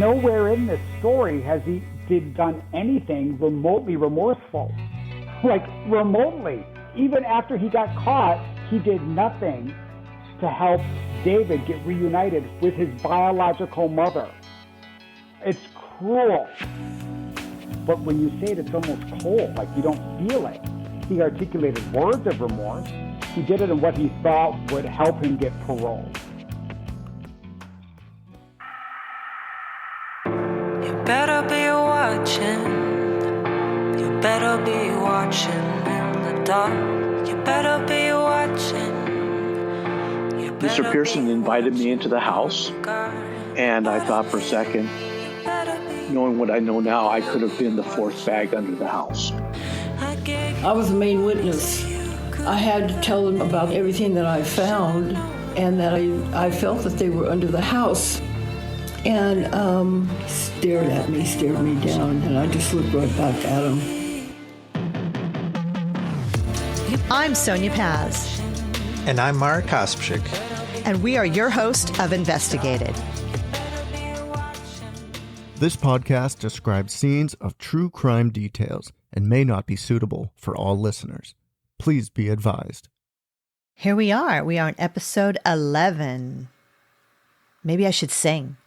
nowhere in this story has he done anything remotely remorseful. Like, remotely. Even after he got caught, he did nothing to help David get reunited with his biological mother. It's cruel. But when you say it, it's almost cold, like you don't feel it. He articulated words of remorse. He did it in what he thought would help him get parole. You better be watching. You better be watching in the dark. You better be watching. Mr. Pearson invited me into the house, and I thought for a second, knowing what I know now, I could have been the fourth bag under the house. I was the main witness. I had to tell them about everything that I found and that I felt that they were under the house. And stared me down, and I just looked right back at him. I'm Sonya Paz. And I'm Mark Kospchik. And we are your host of Investigated. This podcast describes scenes of true crime details and may not be suitable for all listeners. Please be advised. Here we are. We are on episode 11. Maybe I should sing.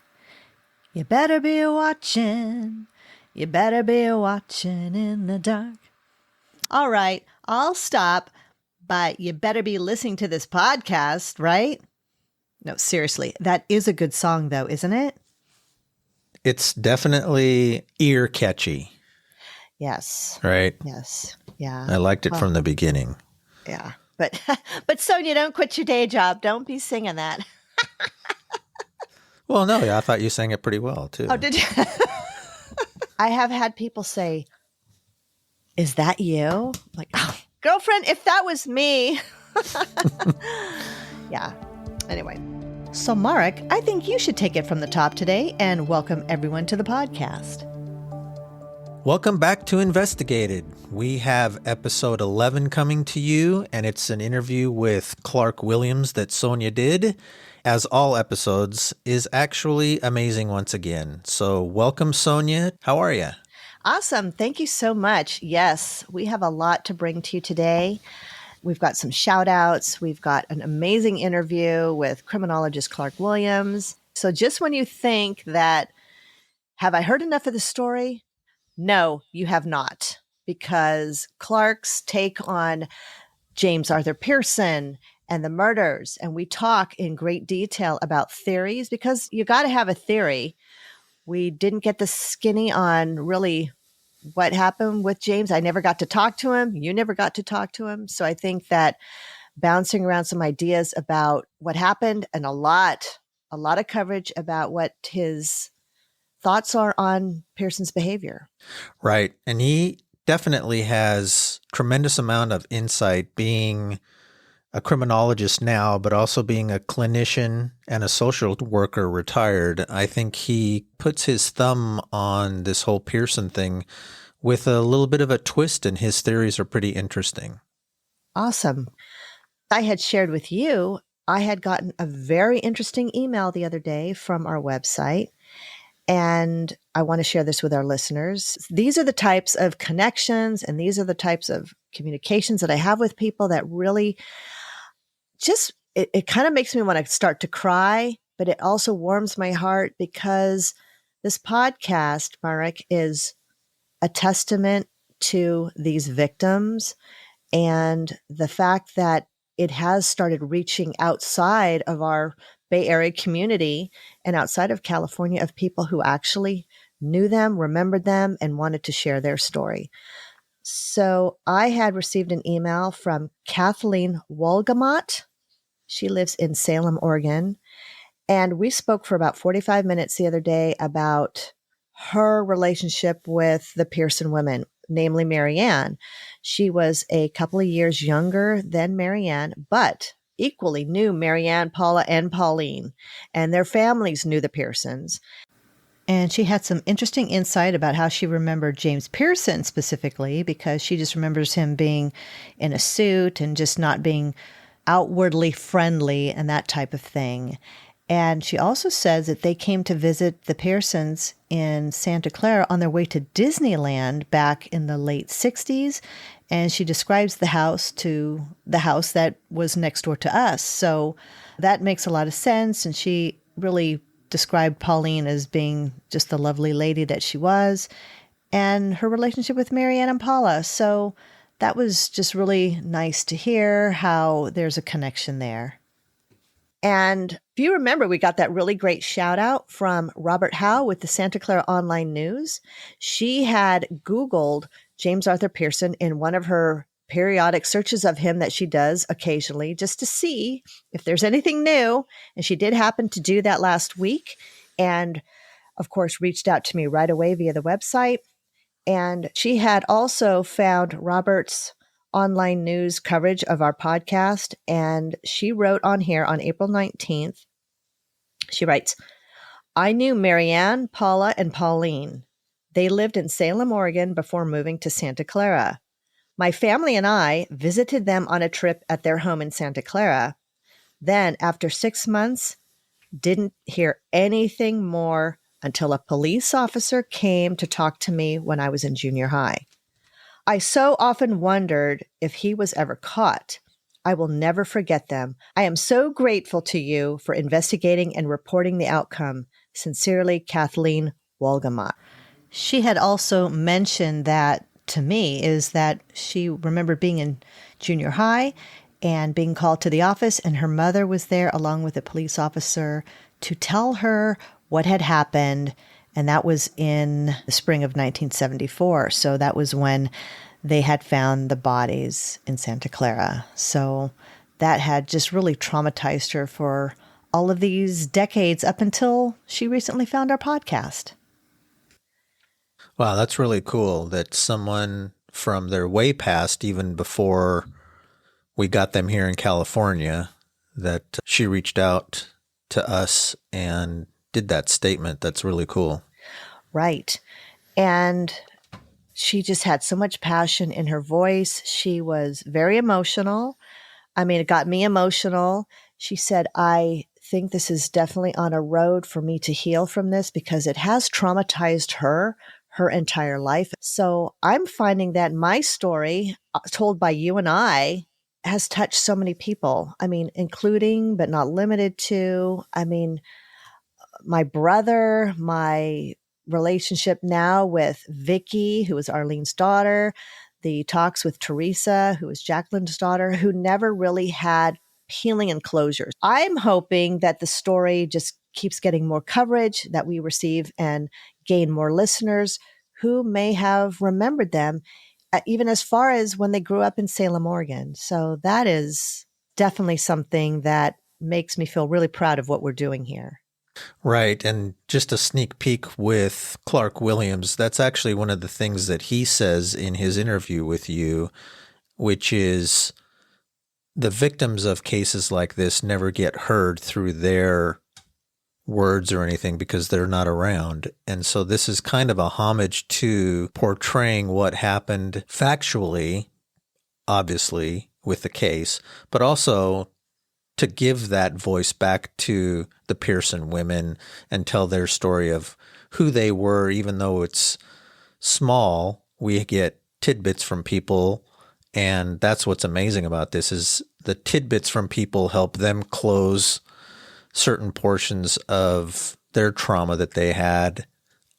You better be watching. You better be watching in the dark. All right, I'll stop, but you better be listening to this podcast, right? No, seriously, that is a good song though, isn't it? It's definitely ear catchy. Yes. Right? Yes. Yeah. I liked it from the beginning. Yeah. But Sonya, don't quit your day job. Don't be singing that. Well, no, I thought you sang it pretty well too. Oh, did you? I have had people say, "Is that you?" Like, oh, girlfriend, if that was me. Yeah. Anyway. So, Marek, I think you should take it from the top today and welcome everyone to the podcast. Welcome back to Investigated. We have episode 11 coming to you, and it's an interview with Clark Williams that Sonya did. As all episodes, is actually amazing once again. So welcome, Sonya. How are you? Awesome. Thank you so much. Yes, we have a lot to bring to you today. We've got some shout outs. We've got an amazing interview with criminologist Clark Williams. So just when you think that, have I heard enough of the story? No, you have not, because Clark's take on James Arthur Pearson and the murders, and we talk in great detail about theories, because you got to have a theory. We didn't get the skinny on really what happened with James. I never got to talk to him. You never got to talk to him. So I think that bouncing around some ideas about what happened and a lot of coverage about what his thoughts are on Pearson's behavior. Right. And he definitely has tremendous amount of insight, being a criminologist now, but also being a clinician and a social worker retired. I think he puts his thumb on this whole Pearson thing with a little bit of a twist, and his theories are pretty interesting. Awesome. I had shared with you, I had gotten a very interesting email the other day from our website, and I want to share this with our listeners. These are the types of connections and these are the types of communications that I have with people that really just, it kind of makes me want to start to cry, but it also warms my heart, because this podcast, Marek, is a testament to these victims and the fact that it has started reaching outside of our Bay Area community and outside of California, of people who actually knew them, remembered them, and wanted to share their story. So I had received an email from Kathleen Wolgamott. She lives in Salem, Oregon. And we spoke for about 45 minutes the other day about her relationship with the Pearson women, namely Marianne. She was a couple of years younger than Marianne, but equally knew Marianne, Paula, and Pauline, and their families knew the Pearsons. And she had some interesting insight about how she remembered James Pearson specifically, because she just remembers him being in a suit and just not being outwardly friendly and that type of thing. And she also says that they came to visit the Pearsons in Santa Clara on their way to Disneyland back in the late 60s. And she describes the house that was next door to us. So that makes a lot of sense. And she really described Pauline as being just the lovely lady that she was, and her relationship with Marianne and Paula. So that was just really nice to hear how there's a connection there. And if you remember, we got that really great shout out from Robert Howe with the Santa Clara Online News. She had Googled James Arthur Pearson in one of her periodic searches of him that she does occasionally just to see if there's anything new. And she did happen to do that last week. And of course, reached out to me right away via the website. And she had also found Robert's online news coverage of our podcast. And she wrote on here on April 19th, she writes, I knew Marianne, Paula, and Pauline. They lived in Salem, Oregon before moving to Santa Clara. My family and I visited them on a trip at their home in Santa Clara. Then, after 6 months, didn't hear anything more until a police officer came to talk to me when I was in junior high. I so often wondered if he was ever caught. I will never forget them. I am so grateful to you for investigating and reporting the outcome. Sincerely, Kathleen Wolgamott. She had also mentioned that to me is that she remembered being in junior high and being called to the office, and her mother was there along with a police officer to tell her what had happened. And that was in the spring of 1974. So that was when they had found the bodies in Santa Clara. So that had just really traumatized her for all of these decades up until she recently found our podcast. Wow, that's really cool that someone from their way past, even before we got them here in California, that she reached out to us and did that statement. That's really cool. Right. And she just had so much passion in her voice. She was very emotional. I mean, it got me emotional. She said, I think this is definitely on a road for me to heal from this because it has traumatized her entire life. So I'm finding that my story, told by you and I, has touched so many people. I mean, including, but not limited to, my brother, my relationship now with Vicky, who is Arlene's daughter, the talks with Teresa, who is Jacqueline's daughter, who never really had healing and closure. I'm hoping that the story just keeps getting more coverage, that we receive and gain more listeners who may have remembered them, even as far as when they grew up in Salem, Oregon. So that is definitely something that makes me feel really proud of what we're doing here. Right. And just a sneak peek with Clark Williams, that's actually one of the things that he says in his interview with you, which is the victims of cases like this never get heard through their words or anything because they're not around. And so this is kind of a homage to portraying what happened factually, obviously, with the case, but also to give that voice back to the Pearson women and tell their story of who they were. Even though it's small, we get tidbits from people. And that's what's amazing about this is the tidbits from people help them close certain portions of their trauma that they had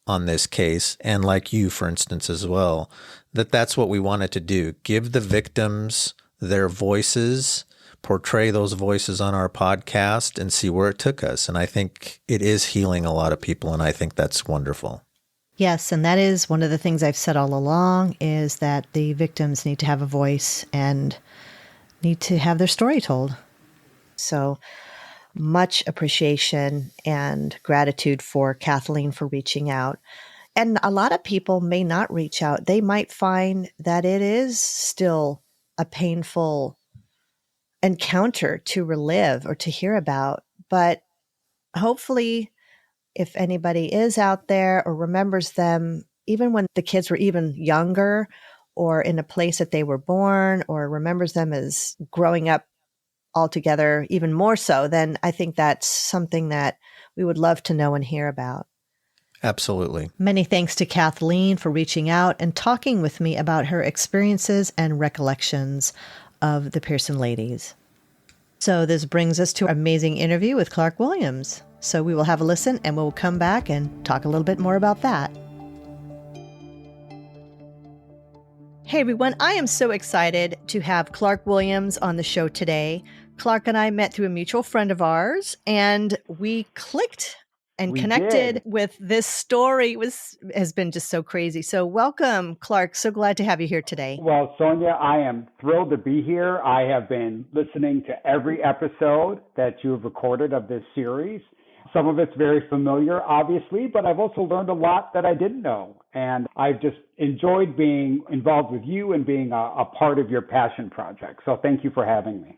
on this case. And like you, for instance, as well, that's what we wanted to do. Give the victims their voices, portray those voices on our podcast, and see where it took us. And I think it is healing a lot of people, and I think that's wonderful. Yes, and that is one of the things I've said all along is that the victims need to have a voice and need to have their story told. So much appreciation and gratitude for Kathleen for reaching out. And a lot of people may not reach out. They might find that it is still a painful encounter to relive or to hear about. But hopefully, if anybody is out there or remembers them, even when the kids were even younger or in a place that they were born, or remembers them as growing up altogether even more so, then I think that's something that we would love to know and hear about. Absolutely. Many thanks to Kathleen for reaching out and talking with me about her experiences and recollections of the Pearson ladies. So this brings us to an amazing interview with Clark Williams. So we will have a listen and we'll come back and talk a little bit more about that. Hey everyone, I am so excited to have Clark Williams on the show today. Clark and I met through a mutual friend of ours and we clicked and connected with this story. Has been just so crazy. So welcome, Clark. So glad to have you here today. Well, Sonya, I am thrilled to be here. I have been listening to every episode that you have recorded of this series. Some of it's very familiar, obviously, but I've also learned a lot that I didn't know. And I've just enjoyed being involved with you and being a part of your passion project. So thank you for having me.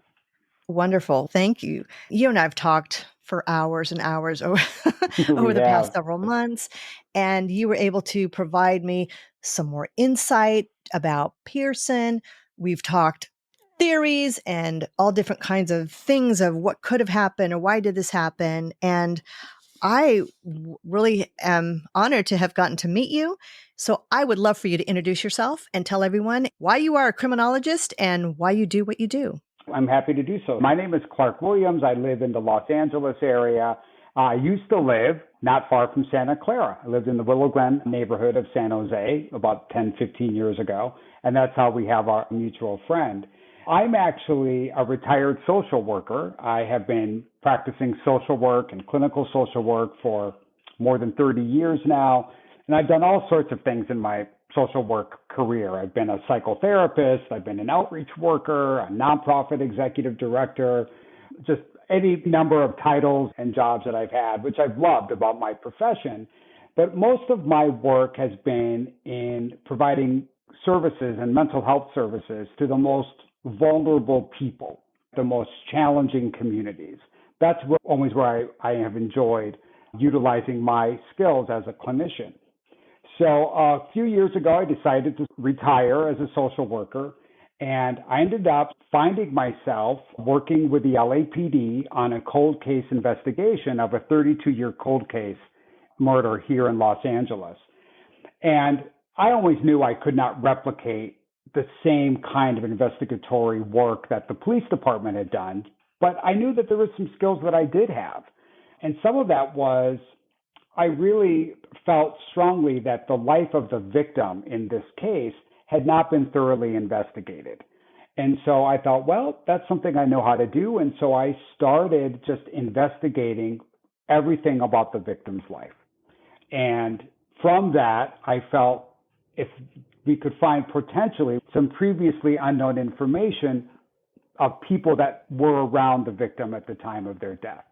Wonderful. Thank you. You and I have talked for hours and hours over the past several months, and you were able to provide me some more insight about Pearson. We've talked theories and all different kinds of things of what could have happened or why did this happen. And I really am honored to have gotten to meet you. So I would love for you to introduce yourself and tell everyone why you are a criminologist and why you do what you do. I'm happy to do so. My name is Clark Williams. I live in the Los Angeles area. I used to live not far from Santa Clara. I lived in the Willow Glen neighborhood of San Jose about 10, 15 years ago, and that's how we have our mutual friend. I'm actually a retired social worker. I have been practicing social work and clinical social work for more than 30 years now, and I've done all sorts of things in my social work career. I've been a psychotherapist, I've been an outreach worker, a nonprofit executive director, just any number of titles and jobs that I've had, which I've loved about my profession. But most of my work has been in providing services and mental health services to the most vulnerable people, the most challenging communities. That's always where I have enjoyed utilizing my skills as a clinician. So a few years ago, I decided to retire as a social worker, and I ended up finding myself working with the LAPD on a cold case investigation of a 32-year cold case murder here in Los Angeles. And I always knew I could not replicate the same kind of investigatory work that the police department had done, but I knew that there were some skills that I did have. And some of that was I really felt strongly that the life of the victim in this case had not been thoroughly investigated. And so I thought, well, that's something I know how to do. And so I started just investigating everything about the victim's life. And from that, I felt if we could find potentially some previously unknown information of people that were around the victim at the time of their death.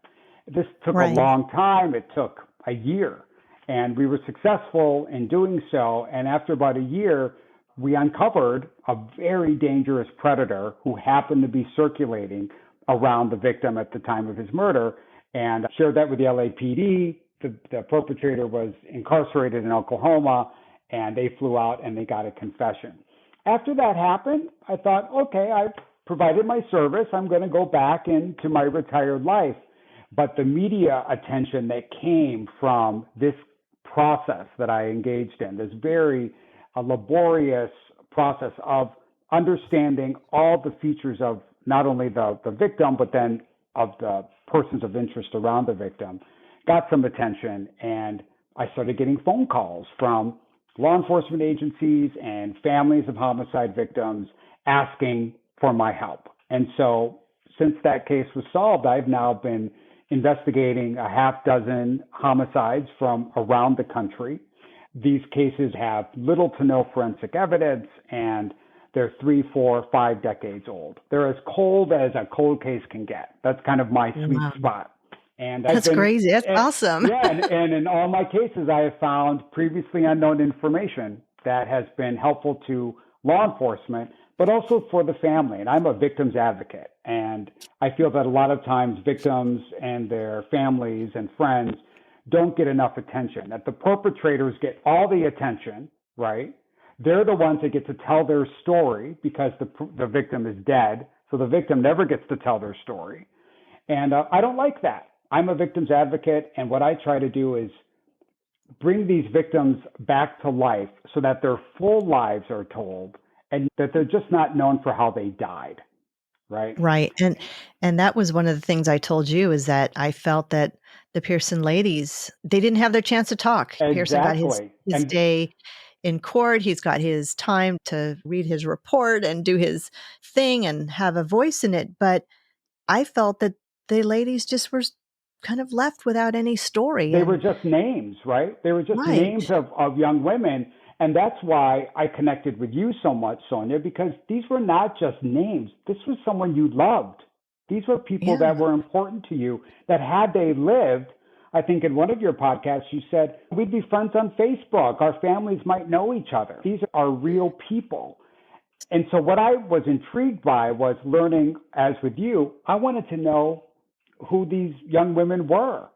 This took a long time. It took a year, and we were successful in doing so. And after about a year, we uncovered a very dangerous predator who happened to be circulating around the victim at the time of his murder, and shared that with the LAPD. The perpetrator was incarcerated in Oklahoma, and they flew out and they got a confession. After that happened, I thought, okay, I've provided my service. I'm going to go back into my retired life. But the media attention that came from this process that I engaged in, this very laborious process of understanding all the features of not only the victim, but then of the persons of interest around the victim, got some attention. And I started getting phone calls from law enforcement agencies and families of homicide victims asking for my help. And so since that case was solved, I've now been investigating a half dozen homicides from around the country. These cases have little to no forensic evidence, and they're 3, 4, 5 decades old. They're as cold as a cold case can get. That's kind of my sweet spot. And that's crazy. That's awesome. Yeah, and in all my cases, I have found previously unknown information that has been helpful to law enforcement, but also for the family. And I'm a victim's advocate. And I feel that a lot of times victims and their families and friends don't get enough attention, that the perpetrators get all the attention, right? They're the ones that get to tell their story because the victim is dead. So So the victim never gets to tell their story. And I don't like that. I'm a victim's advocate. And what I try to do is bring these victims back to life so that their full lives are told and that they're just not known for how they died. Right. Right. And that was one of the things I told you, is that I felt that the Pearson ladies, they didn't have their chance to talk. Exactly. Pearson got his And day in court. He's got his time to read his report and do his thing and have a voice in it. But I felt that the ladies just were kind of left without any story. they were just names, right? They were just Right. names of young women. And that's why I connected with you so much, Sonya, because these were not just names. This was someone you loved. These were people Yeah. that were important to you, that had they lived, I think in one of your podcasts, you said, we'd be friends on Facebook. Our families might know each other. These are real people. And so what I was intrigued by was learning, as with you, I wanted to know who these young women were.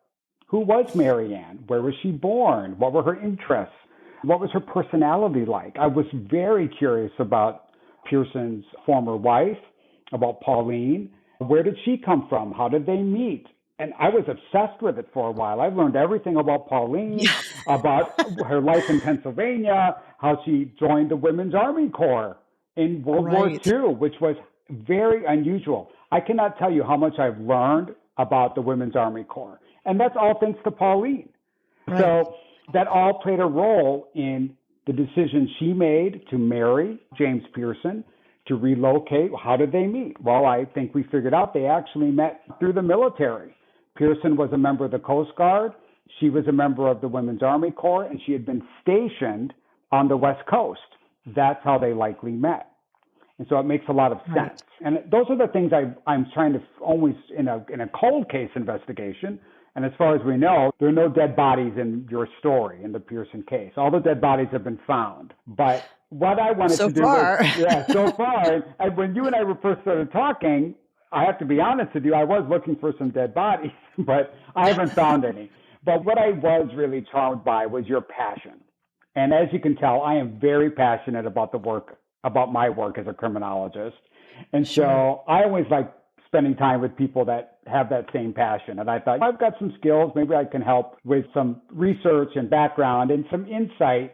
Who was Marianne? Where was she born? What were her interests? What was her personality like? I was very curious about Pearson's former wife, about Pauline. Where did she come from? How did they meet? And I was obsessed with it for a while. I learned everything about Pauline, about her life in Pennsylvania, how she joined the Women's Army Corps in World War Right. II, which was very unusual. I cannot tell you how much I've learned about the Women's Army Corps. And that's all thanks to Pauline. Right. So that all played a role in the decision she made to marry James Pearson, to relocate. How did they meet? Well, I think we figured out they actually met through the military. Pearson was a member of the Coast Guard. She was a member of the Women's Army Corps, and she had been stationed on the West Coast. That's how they likely met. And so it makes a lot of sense. Right. And those are the things I'm trying to always, in a cold case investigation. And as far as we know, there are no dead bodies in your story, in the Pearson case. All the dead bodies have been found. But what I wanted So to do far. was, so far, and when you and I first started talking, I have to be honest with you, I was looking for some dead bodies, but I haven't found any. But what I was really charmed by was your passion. And as you can tell, I am very passionate about about my work as a criminologist. And so I always like spending time with people that have that same passion. And I thought, I've got some skills, maybe I can help with some research and background and some insight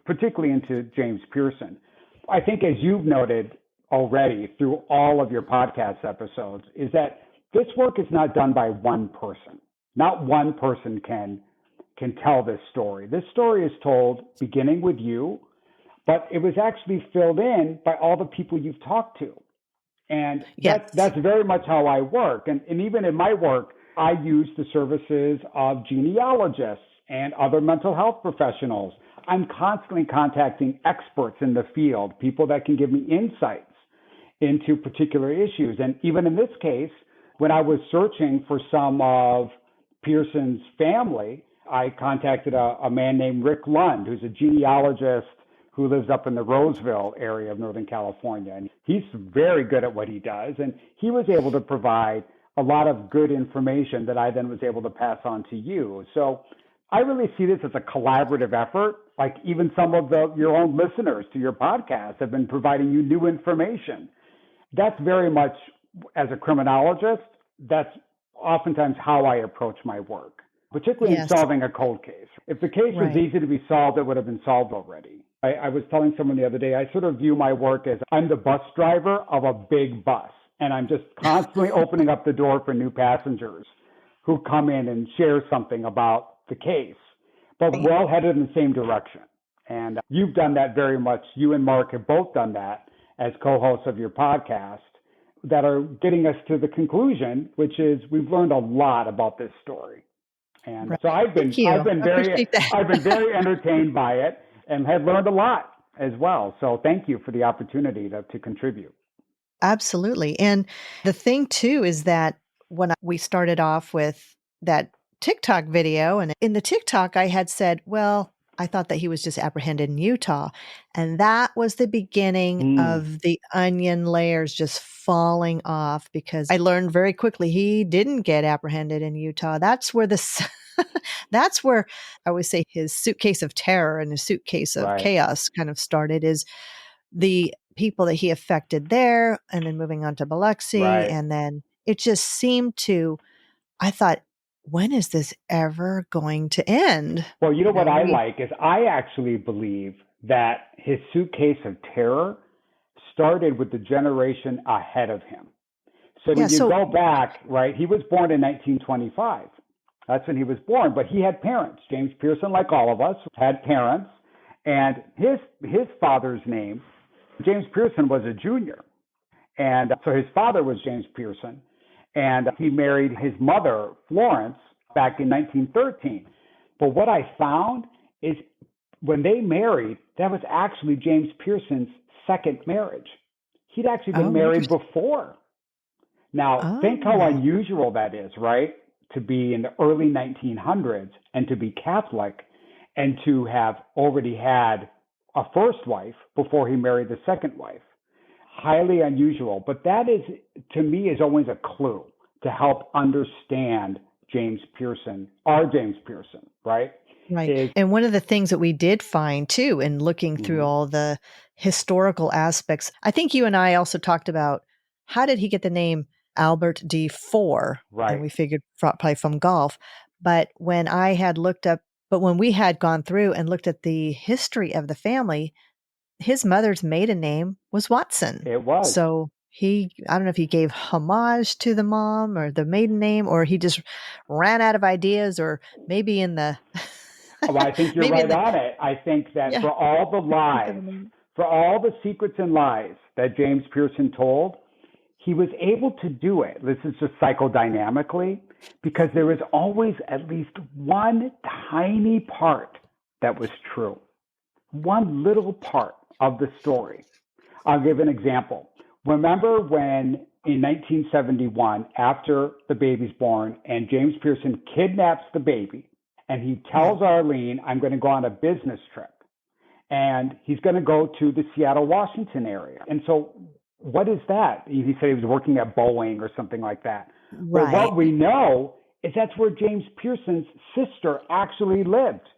particularly into James Pearson. I think, as you've noted already through all of your podcast episodes, is that this work is not done by one person. Not one person can tell this story. This story is told beginning with you, but it was actually filled in by all the people you've talked to. And that's very much how I work. And even in my work, I use the services of genealogists and other mental health professionals. I'm constantly contacting experts in the field, people that can give me insights into particular issues. And even in this case, when I was searching for some of Pearson's family, I contacted a man named Rick Lund, who's a genealogist who lives up in the Roseville area of Northern California. And he's very good at what he does. And he was able to provide a lot of good information that I then was able to pass on to you. So I really see this as a collaborative effort. Like even some of your own listeners to your podcast have been providing you new information. That's very much, as a criminologist, that's oftentimes how I approach my work, particularly in solving a cold case. If the case was easy to be solved, it would have been solved already. I was telling someone the other day, I sort of view my work as I'm the bus driver of a big bus, and I'm just constantly opening up the door for new passengers who come in and share something about the case. But we're all headed in the same direction. And you've done that very much. You and Mark have both done that as co-hosts of your podcast, that are getting us to the conclusion, which is we've learned a lot about this story. And so I've been very entertained by it and have learned a lot as well. So thank you for the opportunity to contribute. Absolutely. And the thing too is that when we started off with that TikTok video, and in the TikTok I had said, well, I thought that he was just apprehended in Utah. And that was the beginning of the onion layers just falling off, because I learned very quickly he didn't get apprehended in Utah. That's where that's where I always say his suitcase of terror and his suitcase of chaos kind of started, is the people that he affected there, and then moving on to Biloxi. Right. And then it just seemed to, I thought, when is this ever going to end? Well, you know what I we- like is I actually believe that his suitcase of terror started with the generation ahead of him. So when you go back, right, he was born in 1925. That's when he was born, but he had parents. James Pearson, like all of us, had parents. And his father's name, James Pearson, was a junior. And so his father was James Pearson. And he married his mother, Florence, back in 1913. But what I found is when they married, that was actually James Pearson's second marriage. He'd actually been married before. Now, think how unusual that is, right? To be in the early 1900s and to be Catholic and to have already had a first wife before he married the second wife. Highly unusual. But that is, to me, is always a clue to help understand James Pearson, our James Pearson, right? Right. And one of the things that we did find too, in looking through all the historical aspects, I think you and I also talked about, how did he get the name Albert D. Four? Right. And we figured probably from golf. But when we had gone through and looked at the history of the family, his mother's maiden name was Watson. It was. So I don't know if he gave homage to the mom or the maiden name, or he just ran out of ideas, or maybe in the... Well, I think you're right on it. I think that for all the lies, for all the secrets and lies that James Pearson told, he was able to do it. This is just psychodynamically, because there was always at least one tiny part that was true. One little part of the story. I'll give an example. Remember when in 1971, after the baby's born, and James Pearson kidnaps the baby, and he tells Arlene, I'm going to go on a business trip. And he's going to go to the Seattle, Washington area. And so what is that? He said he was working at Boeing or something like that. Right. Well, what we know is that's where James Pearson's sister actually lived.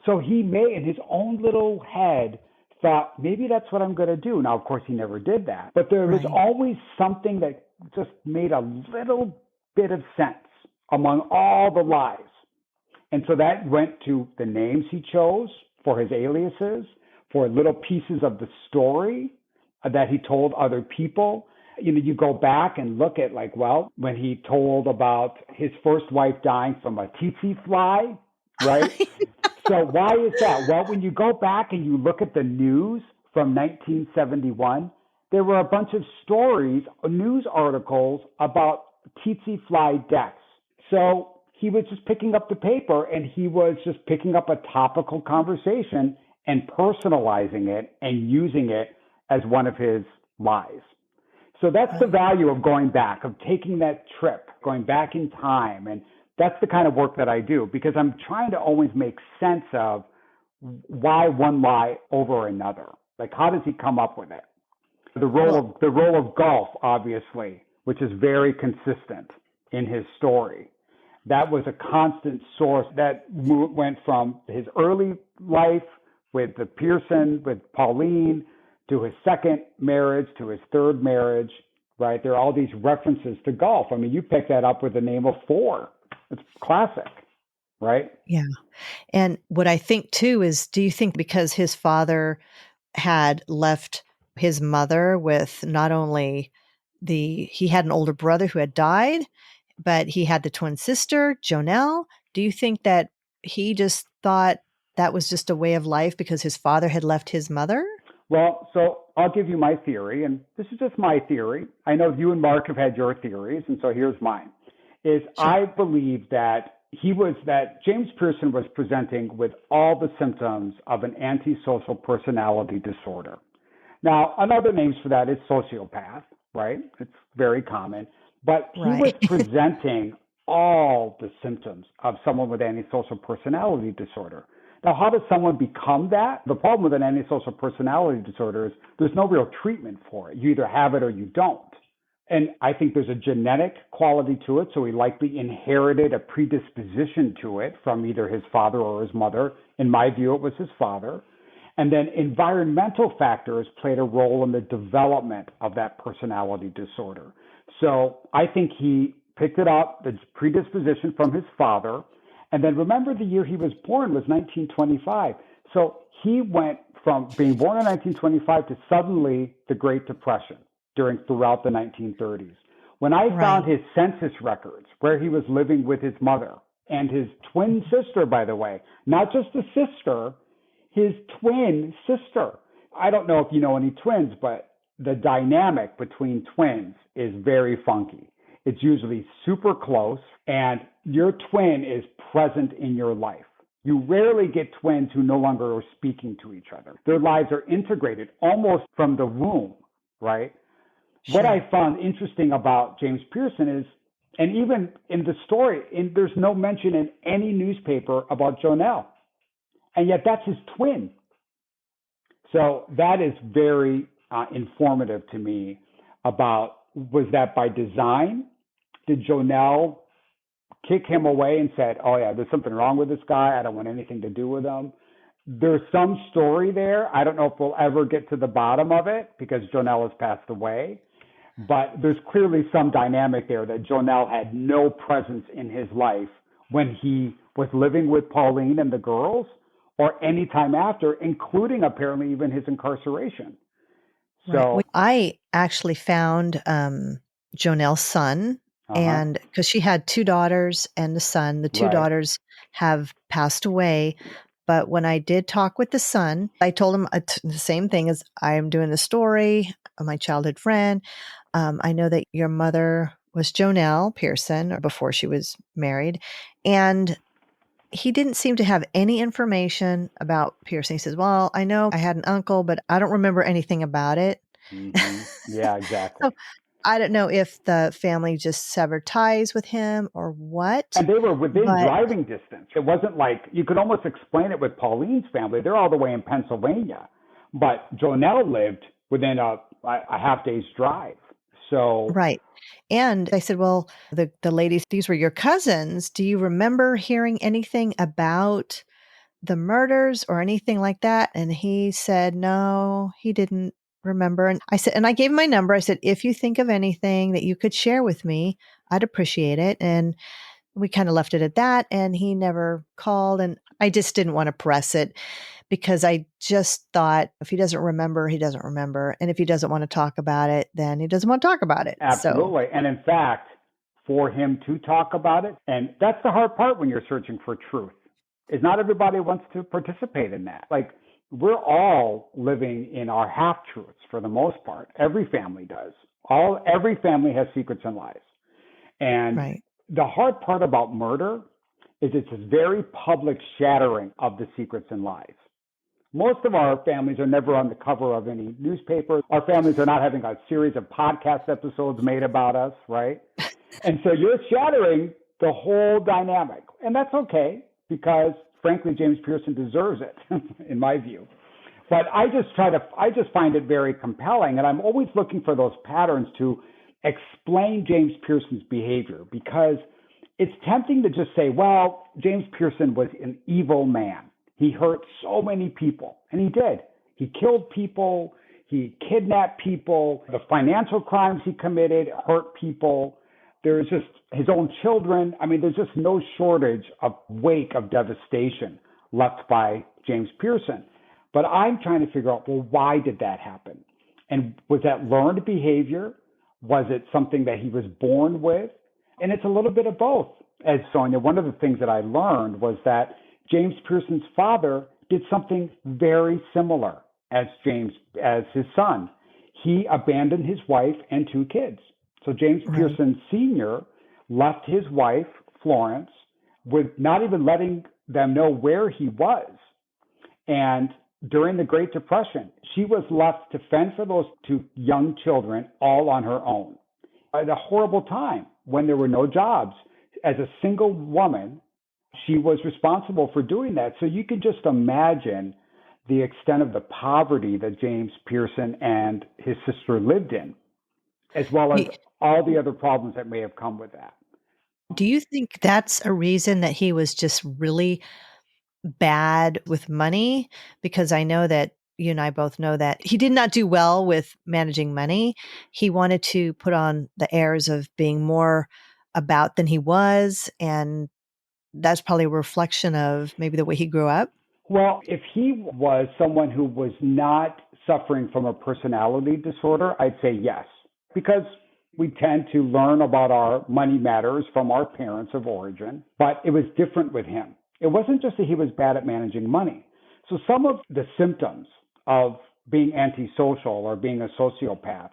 So he may, in his own little head, thought, maybe that's what I'm going to do. Now, of course, he never did that. But there was always something that just made a little bit of sense among all the lies. And so that went to the names he chose for his aliases, for little pieces of the story that he told other people. You know, you go back and look at when he told about his first wife dying from a tsetse fly, right? So why is that? Well, when you go back and you look at the news from 1971, there were a bunch of stories, news articles about tsetse fly deaths. So he was just picking up the paper, and he was just picking up a topical conversation and personalizing it and using it as one of his lies. So that's the value of going back, of taking that trip, going back in time. And that's the kind of work that I do, because I'm trying to always make sense of why one lie over another. Like, how does he come up with it? The role of golf, obviously, which is very consistent in his story. That was a constant source that went from his early life with the Pearson, with Pauline, to his second marriage, to his third marriage, right? There are all these references to golf. I mean, you pick that up with the name of Four. It's classic, right? Yeah. And what I think too is, do you think because his father had left his mother with not only he had an older brother who had died, but he had the twin sister, Jonelle. Do you think that he just thought that was just a way of life because his father had left his mother? Well, so I'll give you my theory, and this is just my theory. I know you and Mark have had your theories, and so here's mine. I believe that James Pearson was presenting with all the symptoms of an antisocial personality disorder. Now, another names for that is sociopath, right? It's very common. But he was presenting all the symptoms of someone with antisocial personality disorder. Now, how does someone become that? The problem with an antisocial personality disorder is there's no real treatment for it. You either have it or you don't. And I think there's a genetic quality to it, so he likely inherited a predisposition to it from either his father or his mother. In my view, it was his father. And then environmental factors played a role in the development of that personality disorder. So I think he picked it up, the predisposition from his father. And then remember, the year he was born was 1925. So he went from being born in 1925 to suddenly the Great Depression throughout the 1930s. When I found his census records, where he was living with his mother and his twin sister, by the way, not just a sister, his twin sister. I don't know if you know any twins, but the dynamic between twins is very funky. It's usually super close, and your twin is present in your life. You rarely get twins who no longer are speaking to each other. Their lives are integrated almost from the womb, right? Sure. What I found interesting about James Pearson is, and even in the story, there's no mention in any newspaper about Jonelle. And yet that's his twin. So that is very informative to me about, was that by design? Did Jonelle kick him away and said, oh yeah, there's something wrong with this guy, I don't want anything to do with him? There's some story there. I don't know if we'll ever get to the bottom of it because Jonelle has passed away. But there's clearly some dynamic there that Jonelle had no presence in his life when he was living with Pauline and the girls, or any time after, including apparently even his incarceration. So right. I actually found Jonelle's son, and because she had two daughters and the son, the two daughters have passed away. But when I did talk with the son, I told him the same thing as I'm doing the story of my childhood friend. I know that your mother was Jonelle Pearson, or before she was married, and he didn't seem to have any information about Pearson. He says, well, I know I had an uncle, but I don't remember anything about it. Mm-hmm. Yeah, exactly. So I don't know if the family just severed ties with him or what. And they were within driving distance. It wasn't like, you could almost explain it with Pauline's family. They're all the way in Pennsylvania. But Jonelle lived within a half day's drive. So right. And I said, well, the ladies, these were your cousins. Do you remember hearing anything about the murders or anything like that? And he said, no, he didn't remember. And I said, and I gave him my number. I said, if you think of anything that you could share with me, I'd appreciate it. And we kind of left it at that. And he never called. And I just didn't want to press it because I just thought if he doesn't remember, he doesn't remember. And if he doesn't want to talk about it, then he doesn't want to talk about it. Absolutely. So. And in fact, for him to talk about it, and that's the hard part when you're searching for truth, is not everybody wants to participate in that. Like, we're all living in our half-truths for the most part. Every family does. Every family has secrets and lies. And the hard part about murder is it's a very public shattering of the secrets and lies. Most of our families are never on the cover of any newspaper. Our families are not having a series of podcast episodes made about us, right? And so you're shattering the whole dynamic. And that's okay, because frankly, James Pearson deserves it, in my view. But I just find it very compelling. And I'm always looking for those patterns to explain James Pearson's behavior, because it's tempting to just say, well, James Pearson was an evil man. He hurt so many people, and he did. He killed people, he kidnapped people, the financial crimes he committed hurt people. There's just his own children. I mean, there's just no shortage of wake of devastation left by James Pearson. But I'm trying to figure out, well, why did that happen? And was that learned behavior? Was it something that he was born with? And it's a little bit of both. As Sonya, one of the things that I learned was that James Pearson's father did something very similar as his son. He abandoned his wife and two kids. So James Pearson Sr. left his wife, Florence, with not even letting them know where he was. And during the Great Depression, she was left to fend for those two young children all on her own. At a horrible time when there were no jobs. As a single woman, she was responsible for doing that. So you can just imagine the extent of the poverty that James Pearson and his sister lived in, as well as all the other problems that may have come with that. Do you think that's a reason that he was just really bad with money, because I know that you and I both know that he did not do well with managing money. He wanted to put on the airs of being more about than he was. And that's probably a reflection of maybe the way he grew up. Well, if he was someone who was not suffering from a personality disorder, I'd say yes, because we tend to learn about our money matters from our parents of origin, but it was different with him. It wasn't just that he was bad at managing money. So some of the symptoms of being antisocial or being a sociopath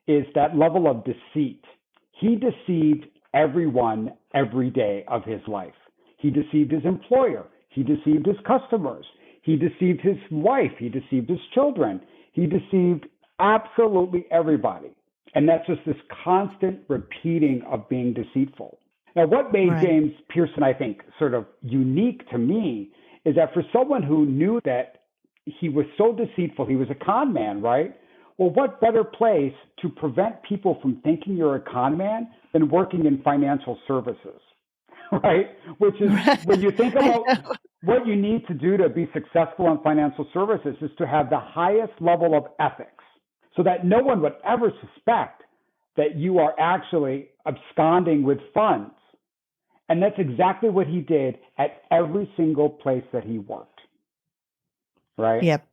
is that level of deceit. He deceived everyone every day of his life. He deceived his employer. He deceived his customers. He deceived his wife. He deceived his children. He deceived absolutely everybody. And that's just this constant repeating of being deceitful. Now, what made James Pearson, I think, sort of unique to me is that for someone who knew that he was so deceitful, he was a con man, right? Well, what better place to prevent people from thinking you're a con man than working in financial services, right? Which is, when you think about what you need to do to be successful in financial services, is to have the highest level of ethics so that no one would ever suspect that you are actually absconding with funds. And that's exactly what he did at every single place that he worked, right? Yep.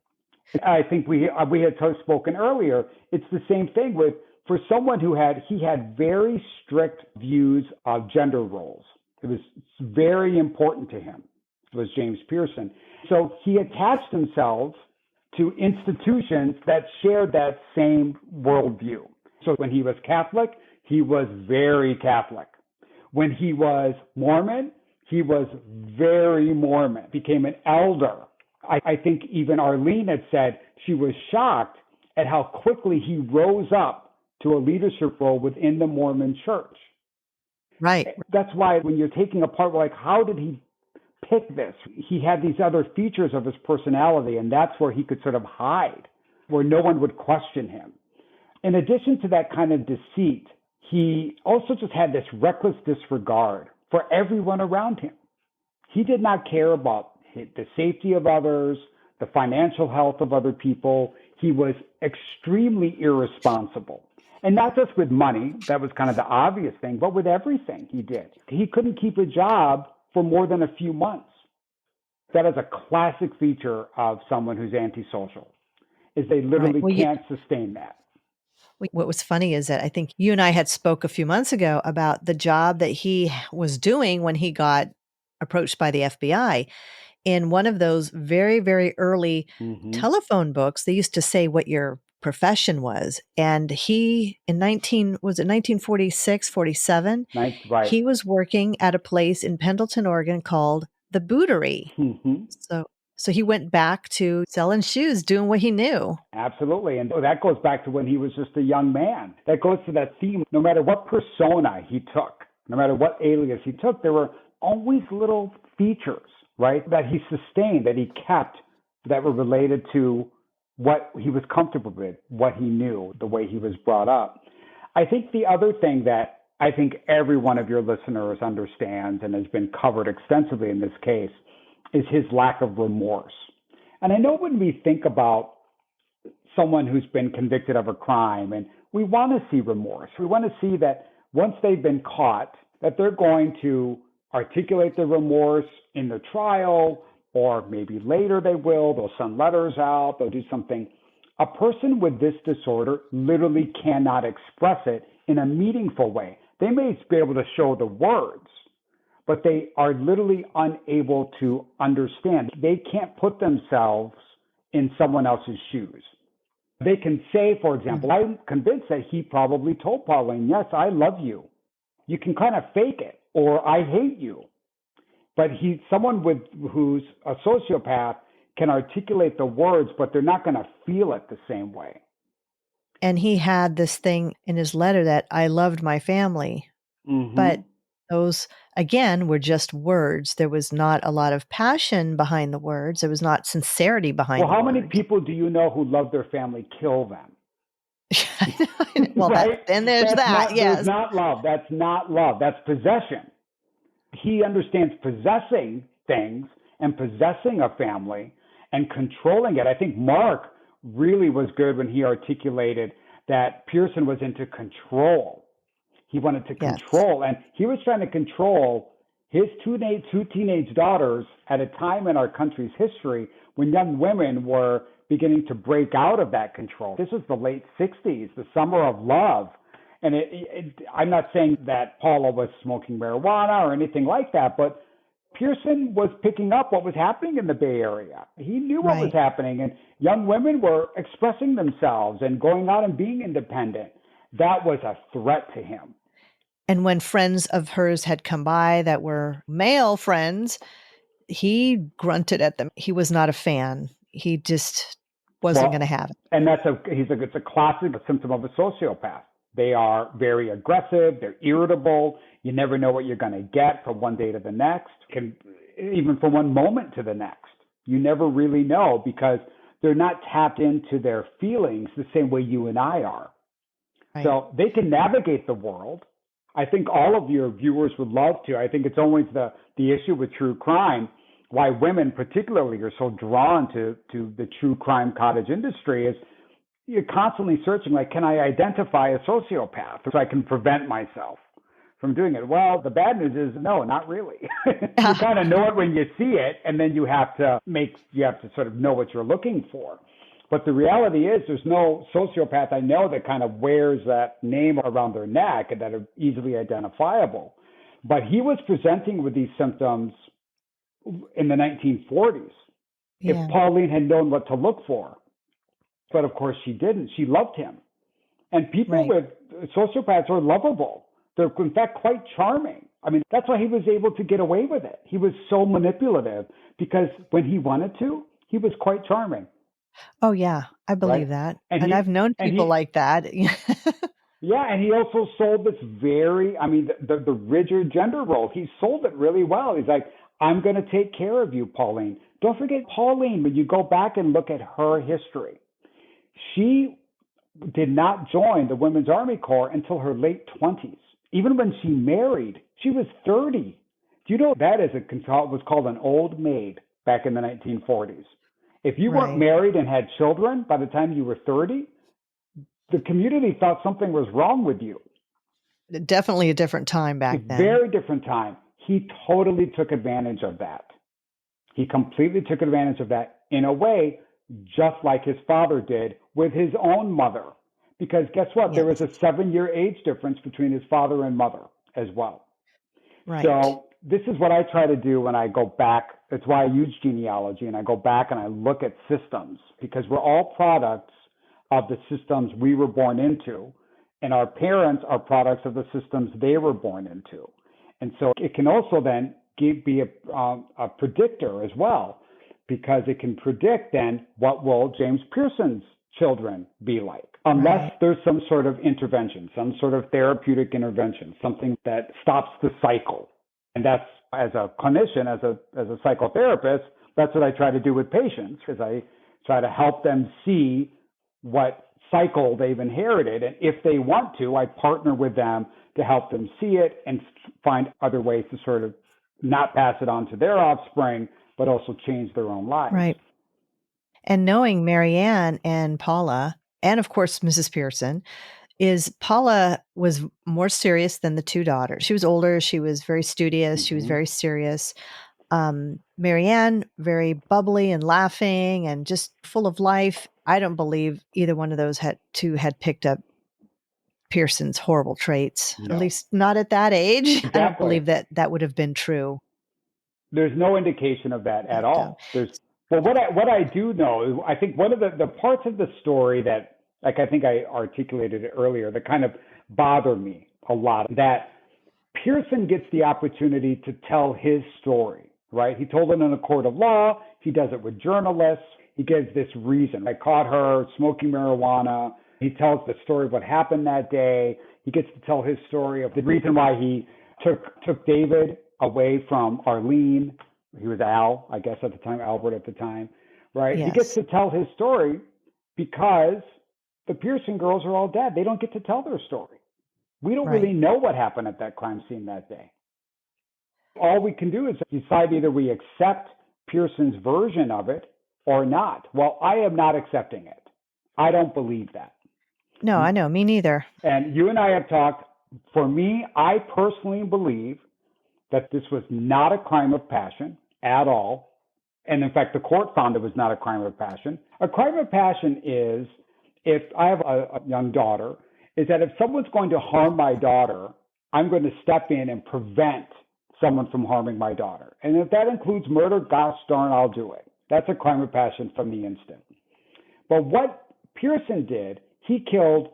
I think we had spoken earlier. It's the same thing with, for someone who had very strict views of gender roles. It was very important to him. It was James Pearson. So he attached himself to institutions that shared that same worldview. So when he was Catholic, he was very Catholic. When he was Mormon, he was very Mormon, became an elder. I think even Arlene had said she was shocked at how quickly he rose up to a leadership role within the Mormon church. Right. That's why when you're taking apart, like, how did he pick this? He had these other features of his personality, and that's where he could sort of hide, where no one would question him. In addition to that kind of deceit, he also just had this reckless disregard for everyone around him. He did not care about the safety of others, the financial health of other people. He was extremely irresponsible. And not just with money, that was kind of the obvious thing, but with everything he did. He couldn't keep a job for more than a few months. That is a classic feature of someone who's antisocial, is they literally can't sustain that. What was funny is that I think you and I had spoke a few months ago about the job that he was doing when he got approached by the FBI. In one of those very, very early telephone books, they used to say what your profession was. And he, in 1946, 47, he was working at a place in Pendleton, Oregon called the Bootery. So he went back to selling shoes, doing what he knew. Absolutely. And that goes back to when he was just a young man. That goes to that theme. No matter what persona he took, no matter what alias he took, there were always little features, right, that he sustained, that he kept, that were related to what he was comfortable with, what he knew, the way he was brought up. I think the other thing that I think every one of your listeners understands and has been covered extensively in this case is his lack of remorse. And I know when we think about someone who's been convicted of a crime, and we want to see remorse. We want to see that once they've been caught, that they're going to articulate the remorse in the trial, or maybe later they will. They'll send letters out. They'll do something. A person with this disorder literally cannot express it in a meaningful way. They may be able to show the words, but they are literally unable to understand. They can't put themselves in someone else's shoes. They can say, for example, I'm convinced that he probably told Pauline, yes, I love you. You can kind of fake it, or I hate you. But someone who's a sociopath can articulate the words, but they're not going to feel it the same way. And he had this thing in his letter that I loved my family, but those, again, were just words. There was not a lot of passion behind the words. There was not sincerity behind the words. Well, how many people do you know who love their family kill them? Well, right? Then there's that, yes. That's not love. That's not love. That's possession. He understands possessing things and possessing a family and controlling it. I think Mark really was good when he articulated that Pearson was into control. He wanted to control, and he was trying to control his two teenage daughters at a time in our country's history when young women were beginning to break out of that control. This was the late 60s, the summer of love. And I'm not saying that Paula was smoking marijuana or anything like that, but Pearson was picking up what was happening in the Bay Area. He knew what was happening, and young women were expressing themselves and going out and being independent. That was a threat to him. And when friends of hers had come by that were male friends, he grunted at them. He was not a fan. He just wasn't going to have it. And it's a classic symptom of a sociopath. They are very aggressive. They're irritable. You never know what you're going to get from one day to the next, even from one moment to the next. You never really know because they're not tapped into their feelings the same way you and I are. Right. So they can navigate the world. I think all of your viewers would love to. I think it's always the issue with true crime, why women particularly are so drawn to the true crime cottage industry is you're constantly searching, like, can I identify a sociopath so I can prevent myself from doing it? Well, the bad news is no, not really. You kind of know it when you see it, and then you have to sort of know what you're looking for. But the reality is there's no sociopath I know that kind of wears that name around their neck and that are easily identifiable. But he was presenting with these symptoms in the 1940s. Yeah. If Pauline had known what to look for. But of course she didn't. She loved him. And people with sociopaths are lovable. They're in fact quite charming. I mean, that's why he was able to get away with it. He was so manipulative because when he wanted to, he was quite charming. Oh, yeah, I believe that. And I've known people like that. Yeah, and he also sold this the rigid gender role. He sold it really well. He's like, I'm going to take care of you, Pauline. Don't forget Pauline, when you go back and look at her history, she did not join the Women's Army Corps until her late 20s. Even when she married, she was 30. Do you know that was called an old maid back in the 1940s? If you weren't married and had children by the time you were 30, the community thought something was wrong with you. Definitely a different time back then. Very different time. He totally took advantage of that. He completely took advantage of that in a way, just like his father did with his own mother. Because guess what? Yes. There was a 7-year age difference between his father and mother as well. Right. So this is what I try to do when I go back. That's why I use genealogy, and I go back and I look at systems, because we're all products of the systems we were born into, and our parents are products of the systems they were born into. And so it can also then be a predictor as well, because it can predict then what will James Pearson's children be like, unless there's some sort of intervention, some sort of therapeutic intervention, something that stops the cycle. And that's, as a clinician, as a psychotherapist, that's what I try to do with patients, is I try to help them see what cycle they've inherited. And if they want to, I partner with them to help them see it and find other ways to sort of not pass it on to their offspring, but also change their own lives. Right. And knowing Marianne and Paula, and of course, Mrs. Pearson, is Paula was more serious than the two daughters. She was older. She was very studious. She was very serious. Marianne, very bubbly and laughing and just full of life. I don't believe either one of those had picked up Pearson's horrible traits, at least not at that age. Exactly. I don't believe that would have been true. There's no indication of that at all. But what I do know, I think one of the parts of the story that, like I think I articulated it earlier, that kind of bother me a lot, that Pearson gets the opportunity to tell his story, right? He told it in a court of law. He does it with journalists. He gives this reason. I caught her smoking marijuana. He tells the story of what happened that day. He gets to tell his story of the reason why he took David away from Arlene. He was Al, I guess at the time, Albert at the time, right? Yes. He gets to tell his story because the Pearson girls are all dead. They don't get to tell their story. We don't really know what happened at that crime scene that day. All we can do is decide either we accept Pearson's version of it or not. Well, I am not accepting it. I don't believe that. No, I know. Me neither. And you and I have talked. For me, I personally believe that this was not a crime of passion at all. And in fact, the court found it was not a crime of passion. A crime of passion is, if I have a young daughter, is that if someone's going to harm my daughter, I'm going to step in and prevent someone from harming my daughter. And if that includes murder, gosh darn, I'll do it. That's a crime of passion from the instant. But what Pearson did, he killed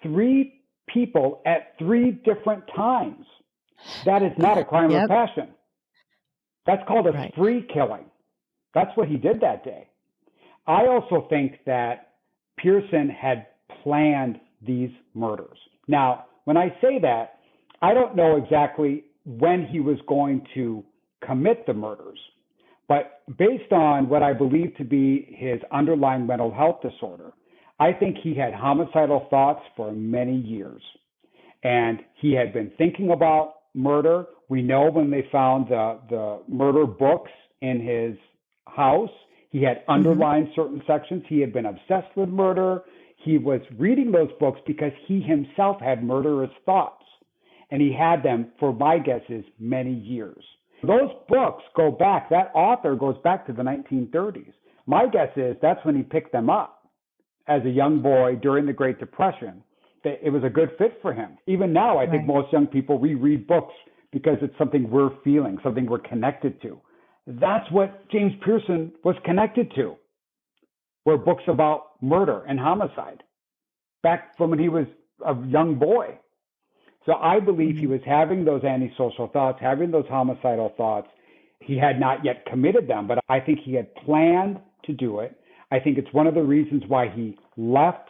3 people at 3 different times. That is not a crime of passion. That's called a spree killing. That's what he did that day. I also think that Pearson had planned these murders. Now, when I say that, I don't know exactly when he was going to commit the murders, but based on what I believe to be his underlying mental health disorder, I think he had homicidal thoughts for many years. And he had been thinking about murder. We know when they found the murder books in his house, he had underlined certain sections. He had been obsessed with murder. He was reading those books because he himself had murderous thoughts. And he had them, for my guess, is many years. Those books go back, that author goes back to the 1930s. My guess is that's when he picked them up as a young boy during the Great Depression. That it was a good fit for him. Even now, I think most young people reread books because it's something we're feeling, something we're connected to. That's what James Pearson was connected to, were books about murder and homicide back from when he was a young boy. So I believe he was having those antisocial thoughts, having those homicidal thoughts. He had not yet committed them, but I think he had planned to do it. I think it's one of the reasons why he left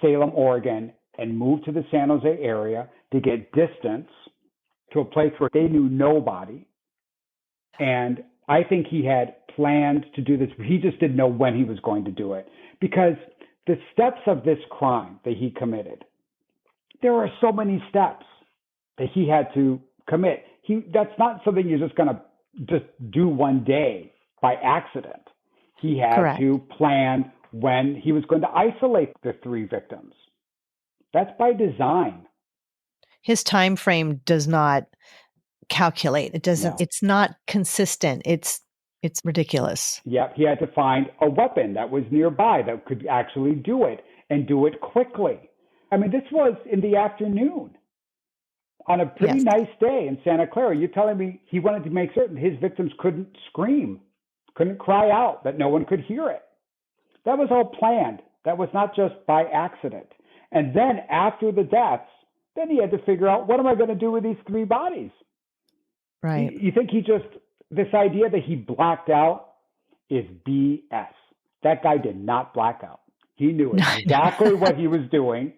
Salem, Oregon, and moved to the San Jose area to get distance to a place where they knew nobody. And I think he had planned to do this. He just didn't know when he was going to do it, because the steps of this crime that he committed, there are so many steps that he had to commit. That's not something you're just going to just do one day by accident. He had to plan when he was going to isolate the 3 victims. That's by design. His time frame does not calculate. It doesn't. No. It's not consistent. It's ridiculous. Yep, he had to find a weapon that was nearby that could actually do it, and do it quickly. I mean, this was in the afternoon on a pretty nice day in Santa Clara. You're telling me he wanted to make certain his victims couldn't scream, couldn't cry out, that no one could hear it. That was all planned. That was not just by accident. And then after the deaths, then he had to figure out, what am I going to do with these 3 bodies? Right. You think this idea that he blacked out is BS. That guy did not black out. He knew exactly what he was doing.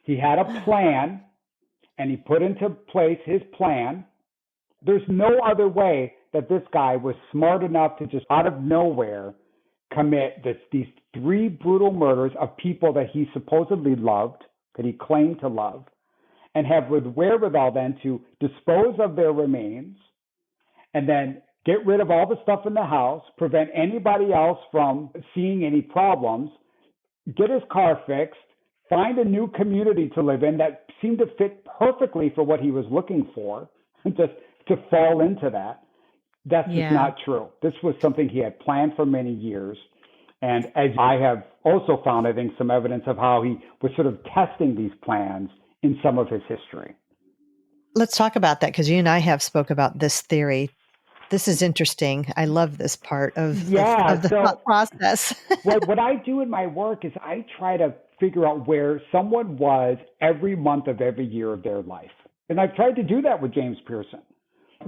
He had a plan, and he put into place his plan. There's no other way that this guy was smart enough to just out of nowhere commit these 3 brutal murders of people that he supposedly loved, that he claimed to love, and have the wherewithal then to dispose of their remains, and then get rid of all the stuff in the house, prevent anybody else from seeing any problems, get his car fixed, find a new community to live in that seemed to fit perfectly for what he was looking for, and just to fall into that. That's just not true. This was something he had planned for many years. And as I have also found, I think, some evidence of how he was sort of testing these plans in some of his history. Let's talk about that, because you and I have spoke about this theory. This is interesting. I love this part of the thought process. What I do in my work is I try to figure out where someone was every month of every year of their life. And I've tried to do that with James Pearson.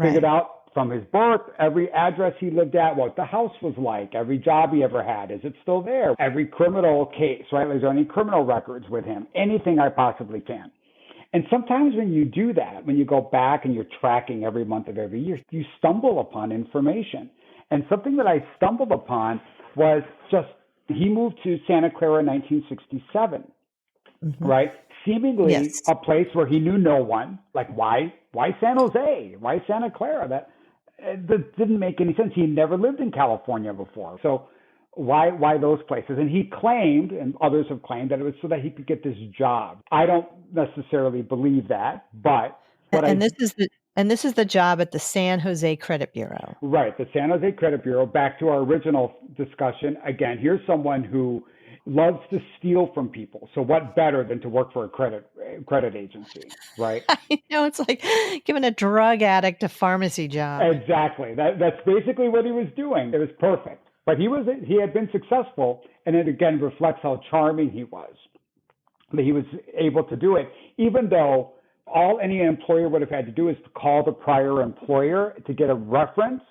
Figured out from his birth, every address he lived at, what the house was like, every job he ever had, is it still there? Every criminal case, right? Is there any criminal records with him? Anything I possibly can. And sometimes when you do that, when you go back and you're tracking every month of every year, you stumble upon information. And something that I stumbled upon was just, he moved to Santa Clara in 1967, right? Seemingly a place where he knew no one. Like, why San Jose? Why Santa Clara? that didn't make any sense. He never lived in California before. So why those places? And he claimed, and others have claimed, that it was so that he could get this job. I don't necessarily believe that, but this is the job at the San Jose Credit Bureau. Right, the San Jose Credit Bureau. Back to our original discussion. Again, here's someone who loves to steal from people. So what better than to work for a credit agency, right? I know, it's like giving a drug addict a pharmacy job. Exactly. That's basically what he was doing. It was perfect. But he had been successful, and it again reflects how charming he was. That he was able to do it, even though all any employer would have had to do is to call the prior employer to get a reference,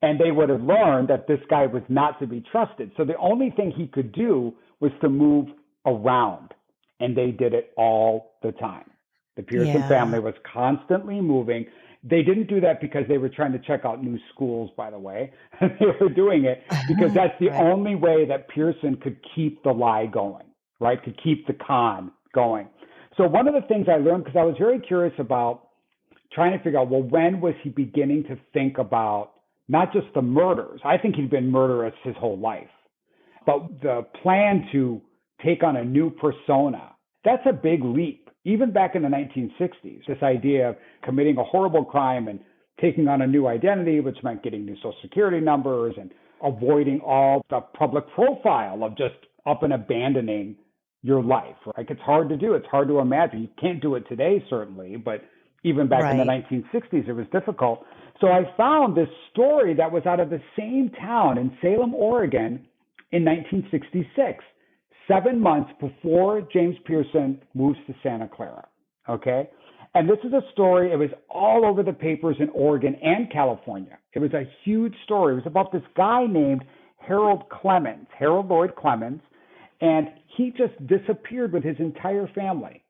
and they would have learned that this guy was not to be trusted. So the only thing he could do was to move around, and they did it all the time. The Pearson family was constantly moving. They didn't do that because they were trying to check out new schools, by the way. They were doing it because that's the only way that Pearson could keep the lie going, right? To keep the con going. So one of the things I learned, because I was very curious about trying to figure out, well, when was he beginning to think about not just the murders? I think he'd been murderous his whole life. But the plan to take on a new persona, that's a big leap. Even back in the 1960s, this idea of committing a horrible crime and taking on a new identity, which meant getting new social security numbers and avoiding all the public profile of just up and abandoning your life. Like, it's hard to do. It's hard to imagine. You can't do it today, certainly, but even back in the 1960s, it was difficult. So I found this story that was out of the same town in Salem, Oregon in 1966. 7 months before James Pearson moves to Santa Clara, okay? And this is a story, it was all over the papers in Oregon and California. It was a huge story. It was about this guy named Harold Lloyd Clemens, and he just disappeared with his entire family.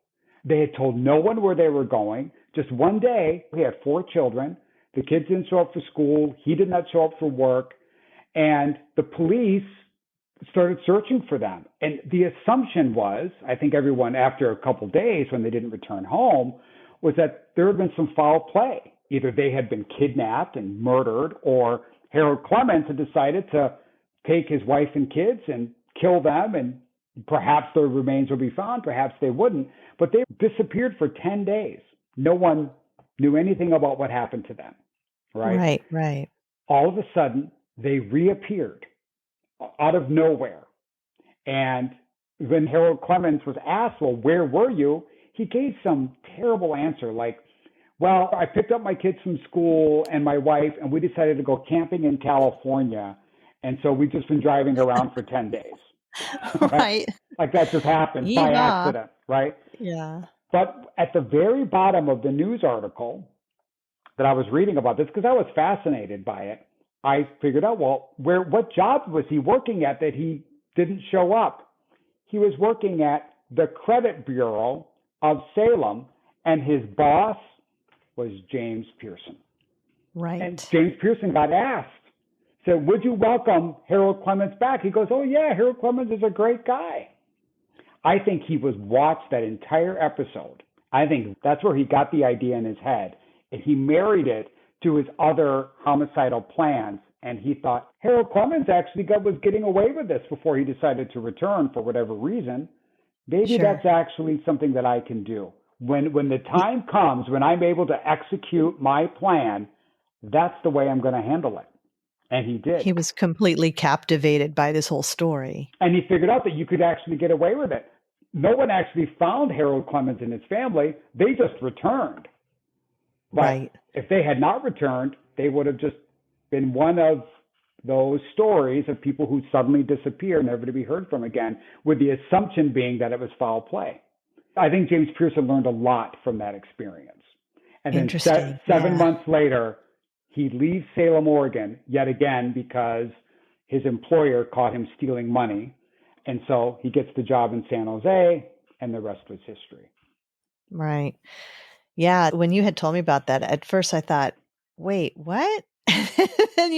They had told no one where they were going. Just one day, he had 4 children. The kids didn't show up for school. He did not show up for work. And the police started searching for them. And the assumption was, I think everyone after a couple days when they didn't return home, was that there had been some foul play. Either they had been kidnapped and murdered, or Harold Clemens had decided to take his wife and kids and kill them, and perhaps their remains would be found, perhaps they wouldn't. But they disappeared for 10 days. No one knew anything about what happened to them, right? Right. All of a sudden, they reappeared out of nowhere. And when Harold Clemens was asked, well, where were you? He gave some terrible answer like, well, I picked up my kids from school and my wife, and we decided to go camping in California. And so we've just been driving around for 10 days. Right. Like that just happened by accident, right? Yeah. But at the very bottom of the news article that I was reading about this, because I was fascinated by it, I figured out, well, what job was he working at that he didn't show up? He was working at the Credit Bureau of Salem, and his boss was James Pearson. Right. And James Pearson got asked, said, would you welcome Harold Clemens back? He goes, oh, yeah, Harold Clemens is a great guy. I think he watched that entire episode. I think that's where he got the idea in his head, and he married it to his other homicidal plans. And he thought, Harold Clemens actually was getting away with this before he decided to return for whatever reason. Maybe that's actually something that I can do. When the time comes, when I'm able to execute my plan, that's the way I'm going to handle it. And he did. He was completely captivated by this whole story. And he figured out that you could actually get away with it. No one actually found Harold Clemens and his family. They just returned. But if they had not returned, they would have just been one of those stories of people who suddenly disappear, never to be heard from again, with the assumption being that it was foul play. I think James Pearson learned a lot from that experience. And then 7 months later, he leaves Salem, Oregon, yet again, because his employer caught him stealing money. And so he gets the job in San Jose, and the rest was history. Right. Yeah. When you had told me about that, at first I thought, wait, what? Then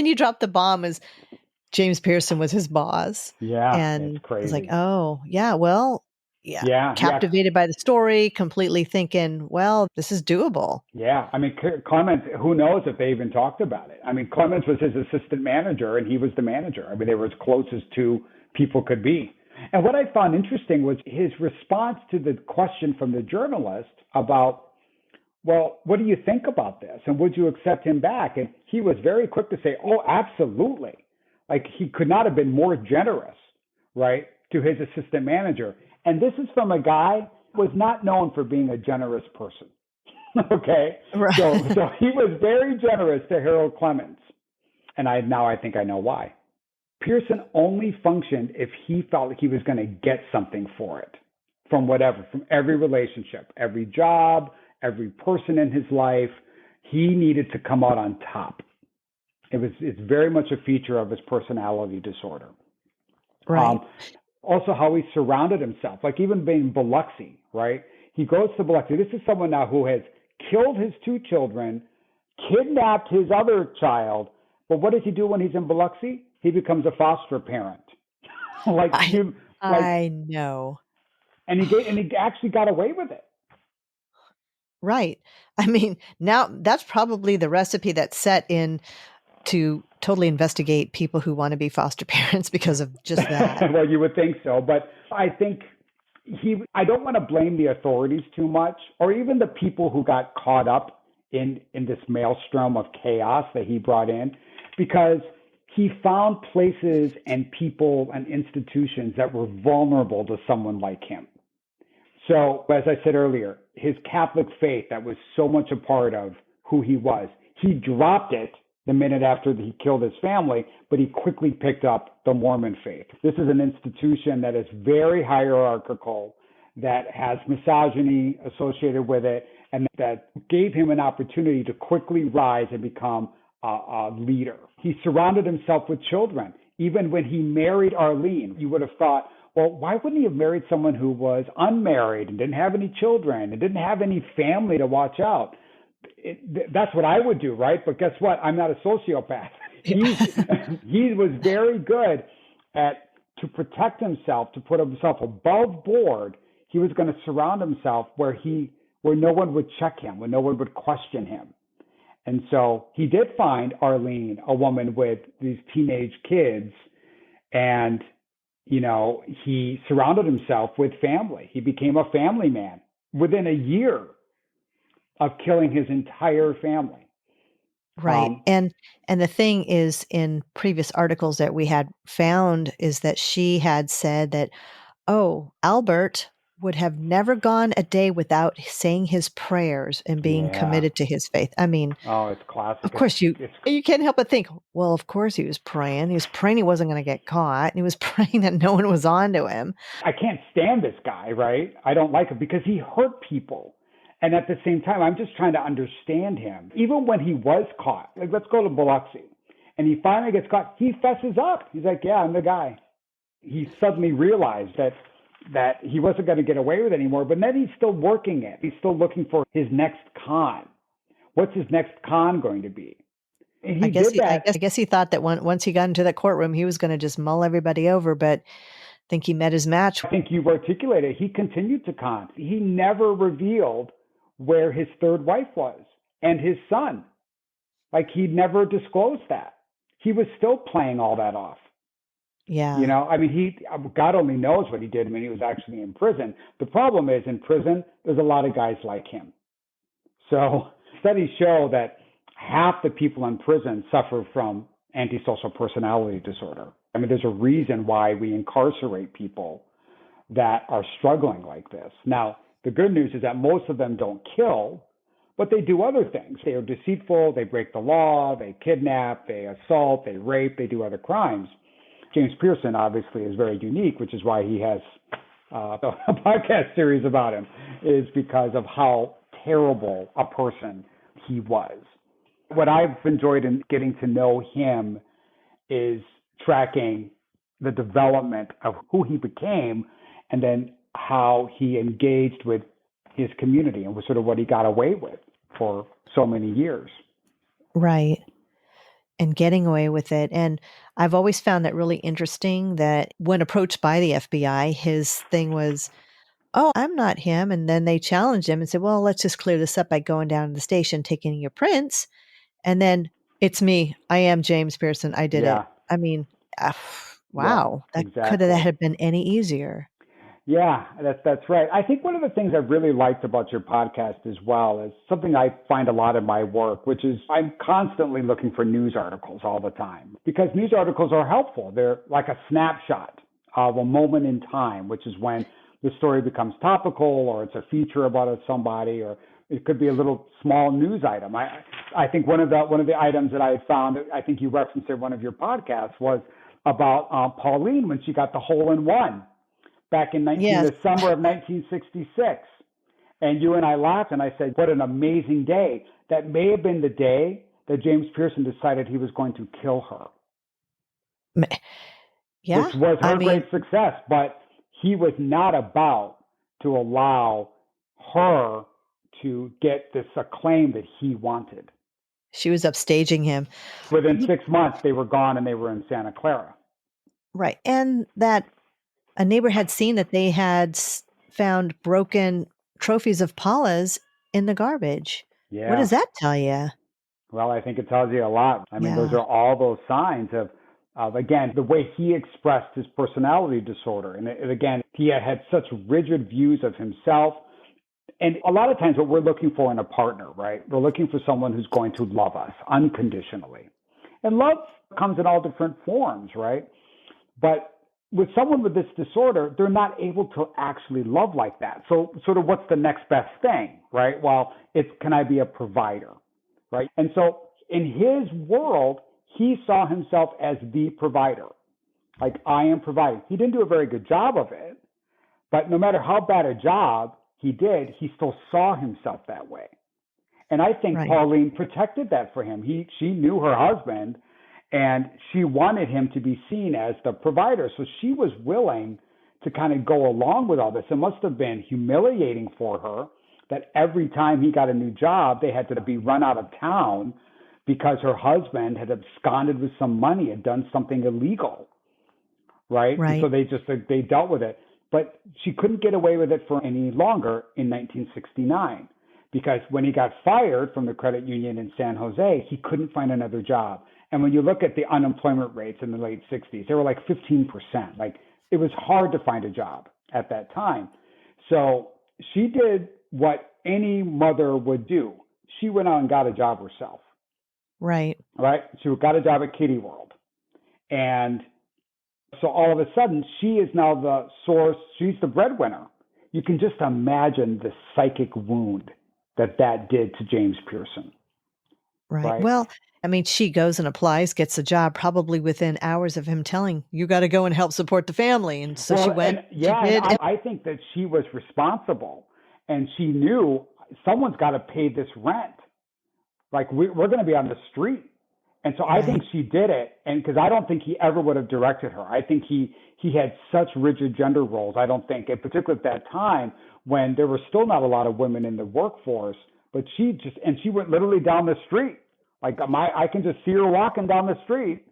you dropped the bomb as James Pearson was his boss. Yeah. And it's crazy. I was like, oh, yeah, well, Yeah. captivated by the story, completely thinking, well, this is doable. Yeah. I mean, Clemens, who knows if they even talked about it? I mean, Clemens was his assistant manager and he was the manager. I mean, they were as close as two people could be. And what I found interesting was his response to the question from the journalist about, well, what do you think about this? And would you accept him back? And he was very quick to say, oh, absolutely. Like he could not have been more generous, right, to his assistant manager. And this is from a guy who was not known for being a generous person. Okay. Right. So he was very generous to Harold Clemens. And I think I know why. Pearson only functioned if he felt like he was going to get something for it from every relationship, every job, every person in his life. He needed to come out on top. It's very much a feature of his personality disorder. Right. Also how he surrounded himself, like even being Biloxi, right? He goes to Biloxi. This is someone now who has killed his two children, kidnapped his other child. But what does he do when he's in Biloxi? He becomes a foster parent. I know. And he actually got away with it. Right. I mean, now that's probably the recipe that's set in to totally investigate people who want to be foster parents because of just that. Well, you would think so. But I think I don't want to blame the authorities too much, or even the people who got caught up in this maelstrom of chaos that he brought in, because he found places and people and institutions that were vulnerable to someone like him. So, as I said earlier, his Catholic faith that was so much a part of who he was, he dropped it the minute after he killed his family, but he quickly picked up the Mormon faith. This is an institution that is very hierarchical, that has misogyny associated with it, and that gave him an opportunity to quickly rise and become a leader. He surrounded himself with children. Even when he married Arlene, you would have thought, well, why wouldn't he have married someone who was unmarried and didn't have any children and didn't have any family to watch out? That's what I would do, right? But guess what? I'm not a sociopath. He was very good to protect himself, to put himself above board. He was going to surround himself where no one would check him, where no one would question him. And so he did find Arlene, a woman with these teenage kids, and he surrounded himself with family. He became a family man within a year of killing his entire family. Right. And the thing is, in previous articles that we had found, is that she had said that, Albert would have never gone a day without saying his prayers and being committed to his faith. I mean, it's classic. Of course, you can't help but think, well, of course he was praying. He was praying he wasn't going to get caught. And he was praying that no one was on to him. I can't stand this guy, right? I don't like him because he hurt people. And at the same time, I'm just trying to understand him. Even when he was caught, like let's go to Biloxi, and he finally gets caught, he fesses up. He's like, yeah, I'm the guy. He suddenly realized that he wasn't going to get away with it anymore, but then he's still working it. He's still looking for his next con. What's his next con going to be? And I guess he thought that once he got into that courtroom, he was going to just mull everybody over, but I think he met his match. I think you've articulated, he continued to con. He never revealed where his third wife was and his son. Like he never disclosed that. He was still playing all that off. Yeah. I mean, God only knows what he did when he was actually in prison. The problem is in prison, there's a lot of guys like him. So studies show that half the people in prison suffer from antisocial personality disorder. I mean, there's a reason why we incarcerate people that are struggling like this. Now, the good news is that most of them don't kill, but they do other things. They are deceitful, they break the law, they kidnap, they assault, they rape, they do other crimes. James Pearson obviously is very unique, which is why he has a podcast series about him, is because of how terrible a person he was. What I've enjoyed in getting to know him is tracking the development of who he became and then how he engaged with his community and was sort of what he got away with for so many years. Right. And getting away with it. And I've always found that really interesting that when approached by the FBI, his thing was, oh, I'm not him. And then they challenged him and said, well, let's just clear this up by going down to the station, taking your prints. And then it's me. I am James Pearson. I did it. Yeah. I mean, Yeah, wow, that could exactly. have been any easier. Yeah, that's right. I think one of the things I really liked about your podcast as well is something I find a lot in my work, which is I'm constantly looking for news articles all the time because news articles are helpful. They're like a snapshot of a moment in time, which is when the story becomes topical or it's a feature about somebody, or it could be a little small news item. I think one of the items that I had found, I think you referenced in one of your podcasts, was about Pauline when she got the hole-in-one back in Yes. the summer of 1966. And you and I laughed, and I said, what an amazing day. That may have been the day that James Pearson decided he was going to kill her. Yeah. Which was her great success, but he was not about to allow her to get this acclaim that he wanted. She was upstaging him. Within 6 months, they were gone and they were in Santa Clara. Right. And that a neighbor had seen that they had found broken trophies of Paula's in the garbage. Yeah. What does that tell you? Well, I think it tells you a lot. I mean, those are all those signs of, again, the way he expressed his personality disorder. And again, he had such rigid views of himself. And a lot of times what we're looking for in a partner, right? We're looking for someone who's going to love us unconditionally. And love comes in all different forms, right? But with someone with this disorder, they're not able to actually love like that. So sort of what's the next best thing, right? Well, can I be a provider, right? And so in his world, he saw himself as the provider. Like, I am providing. He didn't do a very good job of it, but no matter how bad a job he did, he still saw himself that way. And I think Pauline protected that for him. She knew her husband, and she wanted him to be seen as the provider. So she was willing to kind of go along with all this. It must have been humiliating for her that every time he got a new job, they had to be run out of town because her husband had absconded with some money, had done something illegal, right? And so they dealt with it. But she couldn't get away with it for any longer in 1969. Because when he got fired from the credit union in San Jose, he couldn't find another job. And when you look at the unemployment rates in the late 60s, they were like 15%. Like, it was hard to find a job at that time. So she did what any mother would do. She went out and got a job herself. Right. Right? She got a job at Kitty World. And so all of a sudden, she is now the source. She's the breadwinner. You can just imagine the psychic wound that did to James Pearson. Right. Well, I mean, she goes and applies, gets a job probably within hours of him telling, you got to go and help support the family. And so she went. I think that she was responsible, and she knew someone's got to pay this rent. Like, we're going to be on the street. And so I think she did it. And because I don't think he ever would have directed her. I think he had such rigid gender roles. I don't think, and particularly at that time when there were still not a lot of women in the workforce, but she went literally down the street. Like, I can just see her walking down the street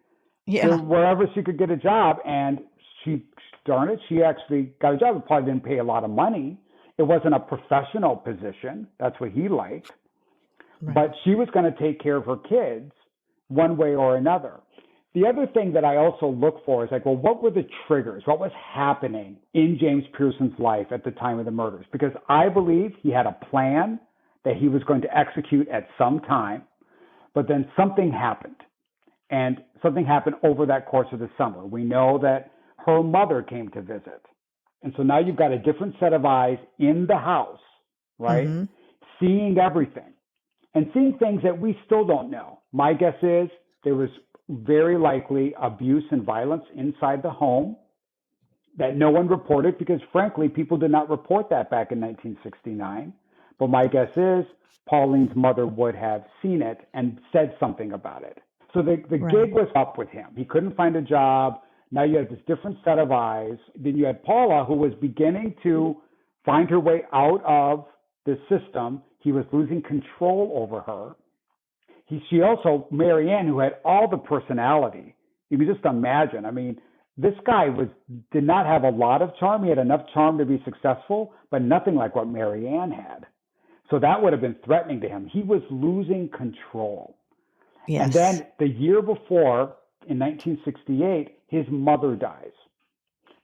to wherever she could get a job. And she actually got a job. It probably didn't pay a lot of money. It wasn't a professional position. That's what he liked. Right. But she was going to take care of her kids one way or another. The other thing that I also look for is like, well, what were the triggers? What was happening in James Pearson's life at the time of the murders? Because I believe he had a plan that he was going to execute at some time, but then something happened. And something happened over that course of the summer. We know that her mother came to visit. And so now you've got a different set of eyes in the house, right? Mm-hmm. Seeing everything and seeing things that we still don't know. My guess is there was very likely abuse and violence inside the home that no one reported because, frankly, people did not report that back in 1969. But my guess is Pauline's mother would have seen it and said something about it. So the gig was up with him. He couldn't find a job. Now you have this different set of eyes. Then you had Paula, who was beginning to find her way out of the system. He was losing control over her. She also, Marianne, who had all the personality. You can just imagine. I mean, This guy did not have a lot of charm. He had enough charm to be successful, but nothing like what Marianne had. So that would have been threatening to him. He was losing control. Yes. And then the year before, in 1968, his mother dies.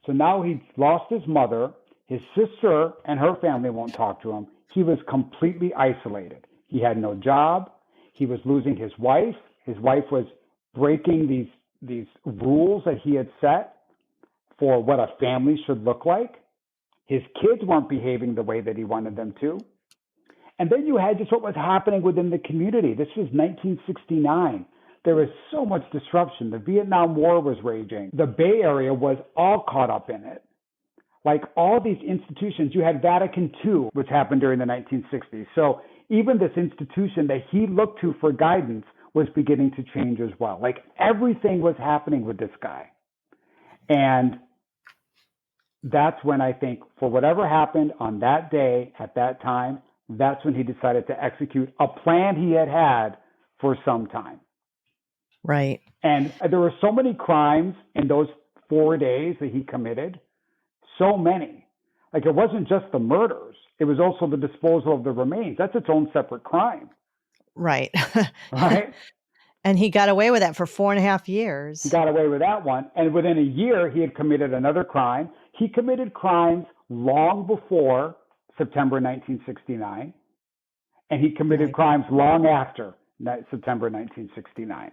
So now he's lost his mother. His sister and her family won't talk to him. He was completely isolated. He had no job. He was losing his wife. His wife was breaking these rules that he had set for what a family should look like. His kids weren't behaving the way that he wanted them to. And then you had just what was happening within the community. This was 1969. There was so much disruption. The Vietnam War was raging. The Bay Area was all caught up in it. Like all these institutions, you had Vatican II, which happened during the 1960s. So even this institution that he looked to for guidance was beginning to change as well. Like everything was happening with this guy. And that's when I think, for whatever happened on that day, at that time, that's when he decided to execute a plan he had had for some time. Right. And there were so many crimes in those 4 days that he committed, so many. Like it wasn't just the murders, it was also the disposal of the remains. That's its own separate crime. Right. Right? And he got away with that for 4.5 years. He got away with that one. And within a year, he had committed another crime. He committed crimes long before September 1969, and he committed crimes long after September 1969.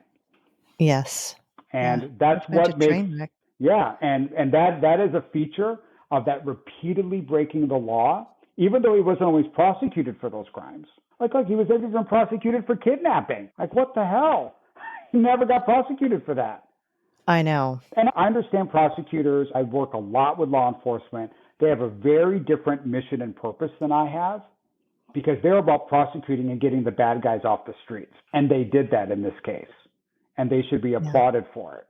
Yes. And that's what makes, and that is a feature of that repeatedly breaking the law, even though he wasn't always prosecuted for those crimes. Like he was even prosecuted for kidnapping. Like, what the hell? He never got prosecuted for that. I know. And I understand prosecutors. I work a lot with law enforcement. They have a very different mission and purpose than I have, because they're about prosecuting and getting the bad guys off the streets. And they did that in this case. And they should be applauded for it.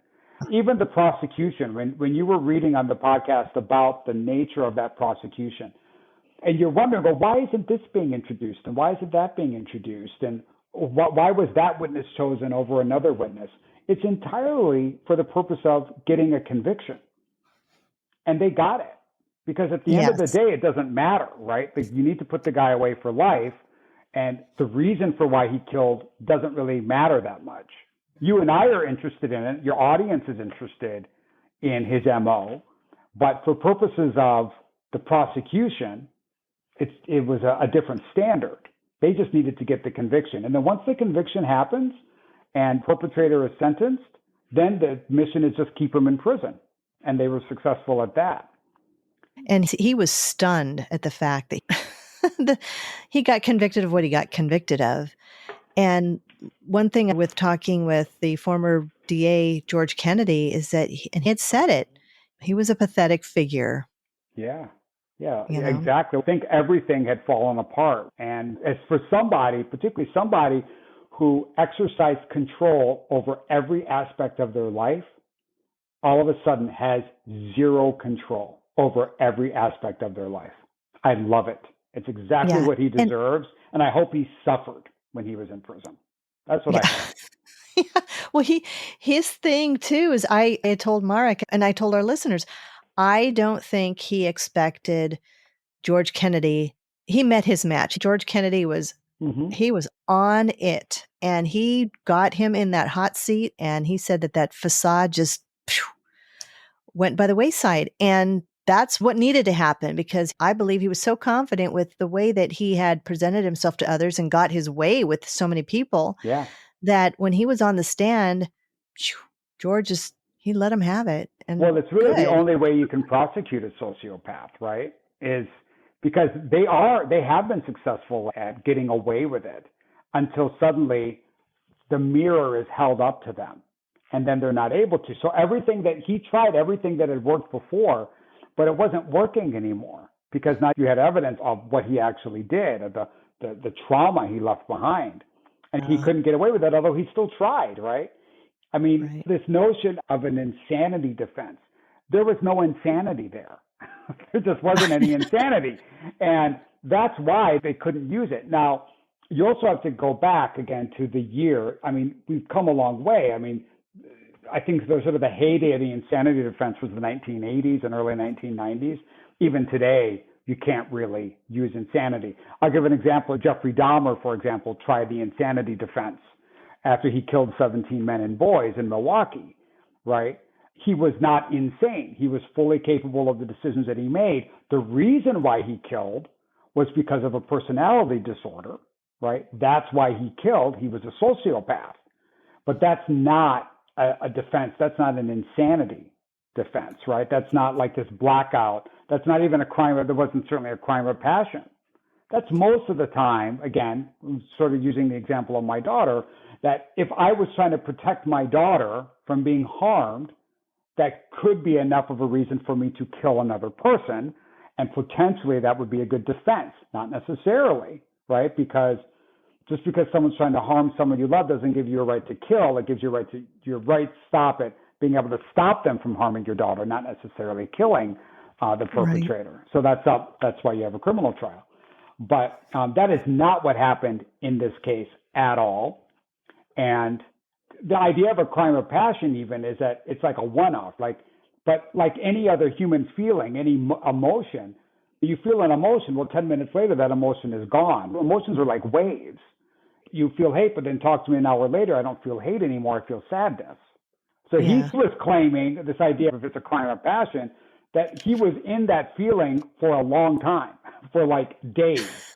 Even the prosecution, when you were reading on the podcast about the nature of that prosecution, and you're wondering, well, why isn't this being introduced? And why isn't that being introduced? And why was that witness chosen over another witness? It's entirely for the purpose of getting a conviction. And they got it. Because at the end of the day, it doesn't matter, right? You need to put the guy away for life. And the reason for why he killed doesn't really matter that much. You and I are interested in it. Your audience is interested in his MO. But for purposes of the prosecution, it was a different standard. They just needed to get the conviction. And then once the conviction happens and perpetrator is sentenced, then the mission is just keep him in prison. And they were successful at that. And he was stunned at the fact that he got convicted of what he got convicted of. And one thing with talking with the former DA, George Kennedy, is that he had said it. He was a pathetic figure. Yeah, exactly. I think everything had fallen apart. And as for somebody, particularly somebody who exercised control over every aspect of their life, all of a sudden has zero control over every aspect of their life. I love it. It's exactly what he deserves. And I hope he suffered when he was in prison. That's what I hope. Well, his thing too is I told Marek and I told our listeners, I don't think he expected George Kennedy. He met his match. George Kennedy was, he was on it, and he got him in that hot seat. And he said that facade just went by the wayside. And that's what needed to happen, because I believe he was so confident with the way that he had presented himself to others and got his way with so many people that when he was on the stand, George he let him have it. And well, it's really the only way you can prosecute a sociopath, right? Is because they have been successful at getting away with it until suddenly the mirror is held up to them and then they're not able to. So everything that he tried, everything that had worked before, but it wasn't working anymore because now you had evidence of what he actually did, of the trauma he left behind. And he couldn't get away with it, although he still tried, right? I mean, this notion of an insanity defense, there was no insanity there. There just wasn't any insanity. And that's why they couldn't use it. Now, you also have to go back again to the year. I mean, we've come a long way. I mean, I think the sort of the heyday of the insanity defense was the 1980s and early 1990s. Even today, you can't really use insanity. I'll give an example. Jeffrey Dahmer, for example, tried the insanity defense after he killed 17 men and boys in Milwaukee, right? He was not insane. He was fully capable of the decisions that he made. The reason why he killed was because of a personality disorder, right? That's why he killed. He was a sociopath. But that's not a defense. That's not an insanity defense, right? That's not like this blackout. That's not even a crime. There wasn't certainly a crime of passion. That's most of the time, again, sort of using the example of my daughter, that if I was trying to protect my daughter from being harmed, that could be enough of a reason for me to kill another person. And potentially that would be a good defense. Not necessarily, right? Because just because someone's trying to harm someone you love doesn't give you a right to kill. It gives you your right to stop it, being able to stop them from harming your daughter, not necessarily killing the perpetrator. Right. So that's why you have a criminal trial. But that is not what happened in this case at all. And the idea of a crime of passion even is that it's like a one-off. But like any other human feeling, any emotion, you feel an emotion. Well, 10 minutes later, that emotion is gone. Emotions are like waves. You feel hate, but then talk to me an hour later, I don't feel hate anymore. I feel sadness. So he was claiming this idea of it's a crime of passion, that he was in that feeling for a long time, for like days,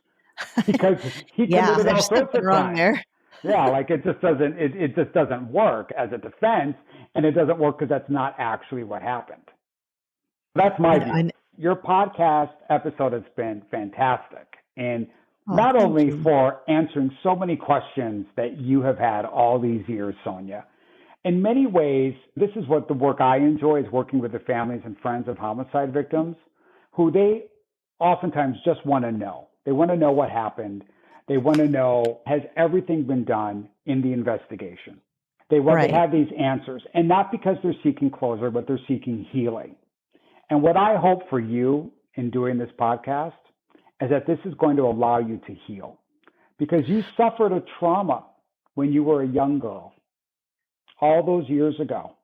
because he committed all sorts of crimes. There. Yeah, like it just doesn't work as a defense, and it doesn't work because that's not actually what happened. That's my view. Your podcast episode has been fantastic, and not only for answering so many questions that you have had all these years, Sonya. In many ways, this is what the work I enjoy, is working with the families and friends of homicide victims, who they oftentimes just want to know. They want to know what happened. They want to know, has everything been done in the investigation? They want to have these answers, and not because they're seeking closure, but they're seeking healing. And what I hope for you in doing this podcast is that this is going to allow you to heal, because you suffered a trauma when you were a young girl all those years ago.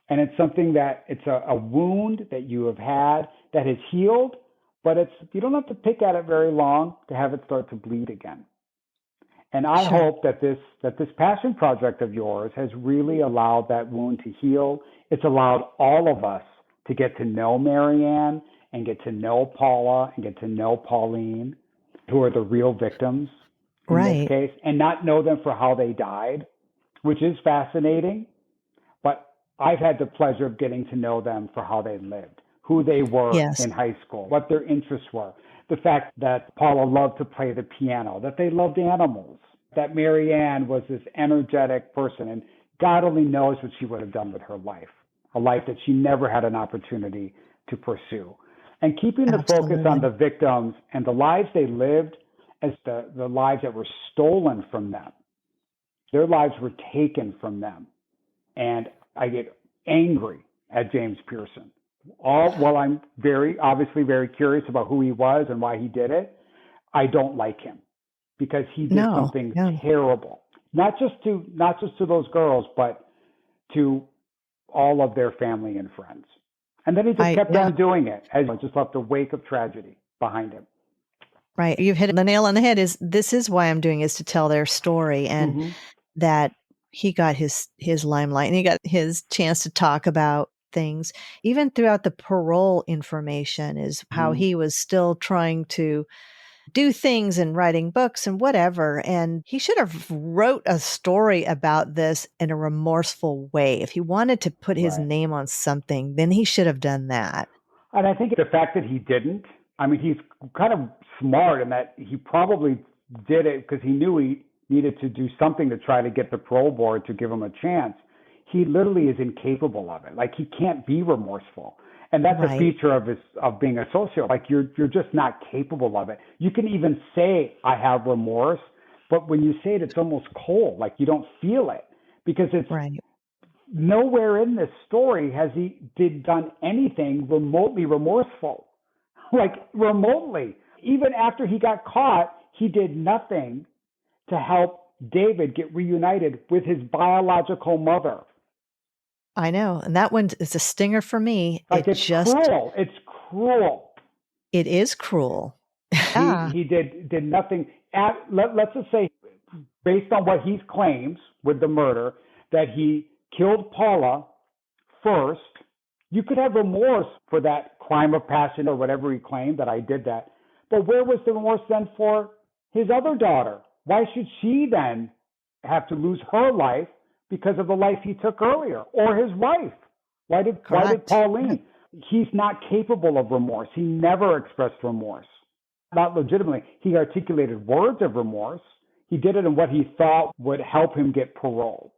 And it's something that it's a wound that you have had that has healed, but you don't have to pick at it very long to have it start to bleed again. And I hope that this passion project of yours has really allowed that wound to heal. It's allowed all of us to get to know Marianne and get to know Paula and get to know Pauline, who are the real victims in this case, and not know them for how they died, which is fascinating. But I've had the pleasure of getting to know them for how they lived, who they were in high school, what their interests were. The fact that Paula loved to play the piano, that they loved animals, that Marianne was this energetic person, and God only knows what she would have done with her life, a life that she never had an opportunity to pursue. And keeping the focus on the victims and the lives they lived as the lives that were stolen from them. Their lives were taken from them. And I get angry at James Pearson. While I'm obviously very curious about who he was and why he did it, I don't like him because he did something terrible. Not just to those girls, but to all of their family and friends. And then he just kept on doing it, as he just left a wake of tragedy behind him. Right. You've hit the nail on the head. This is why I'm doing, is to tell their story, and that he got his limelight and he got his chance to talk about things. Even throughout the parole information is how he was still trying to do things and writing books and whatever. And he should have wrote a story about this in a remorseful way. If he wanted to put his name on something, then he should have done that. And I think the fact that he didn't, I mean, he's kind of smart in that he probably did it because he knew he needed to do something to try to get the parole board to give him a chance. He literally is incapable of it. Like, he can't be remorseful. And that's a feature of being a sociopath. Like, you're just not capable of it. You can even say, I have remorse, but when you say it, it's almost cold. Like, you don't feel it, because it's nowhere in this story has he done anything remotely remorseful. Like, remotely. Even after he got caught, he did nothing to help David get reunited with his biological mother. I know. And that one is a stinger for me. Like, it's cruel. It's cruel. It is cruel. He did nothing. Let's just say, based on what he claims with the murder, that he killed Paula first. You could have remorse for that crime of passion or whatever he claimed, that I did that. But where was the remorse then for his other daughter? Why should she then have to lose her life because of the life he took earlier, or his wife? Why did Pauline? He's not capable of remorse. He never expressed remorse. Not legitimately. He articulated words of remorse. He did it in what he thought would help him get parole.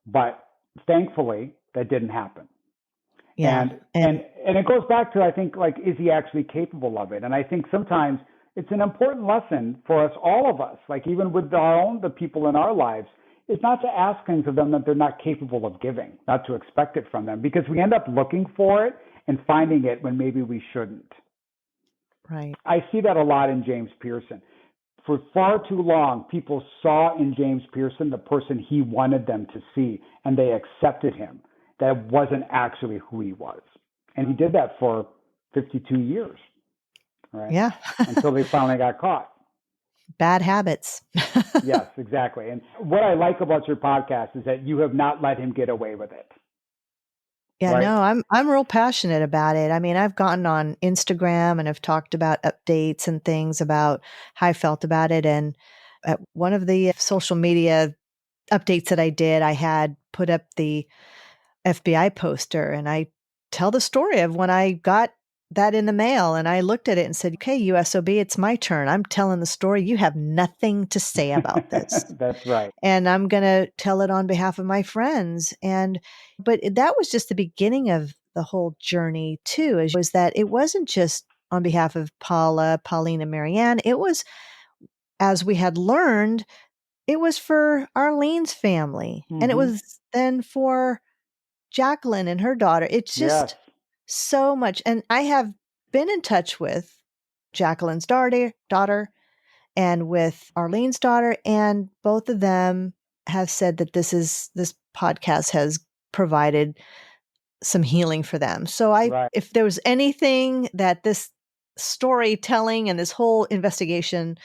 But thankfully, that didn't happen. Yeah. And it goes back to, I think, like, is he actually capable of it? And I think sometimes it's an important lesson for us, all of us, like even with the people in our lives, is not to ask things of them that they're not capable of giving, not to expect it from them, because we end up looking for it and finding it when maybe we shouldn't. Right. I see that a lot in James Pearson. For far too long, people saw in James Pearson the person he wanted them to see, and they accepted him. That wasn't actually who he was. And he did that for 52 years, right? Yeah. Until they finally got caught. Bad habits. Yes, exactly. And what I like about your podcast is that you have not let him get away with it. Yeah, right? no, I'm real passionate about it. I mean, I've gotten on Instagram and I've talked about updates and things about how I felt about it. And at one of the social media updates that I did, I had put up the FBI poster, and I tell the story of when I got that in the mail and I looked at it and said, okay, USOB, it's my turn. I'm telling the story. You have nothing to say about this. That's right. And I'm going to tell it on behalf of my friends. But that was just the beginning of the whole journey too, was that it wasn't just on behalf of Paula, Pauline, and Marianne. It was, as we had learned, it was for Arlene's family. Mm-hmm. And it was then for Jacqueline and her daughter. It's just so much. And I have been in touch with Jacqueline's daughter and with Arlene's daughter, and both of them have said that this podcast has provided some healing for them. So if there was anything that this storytelling and this whole investigation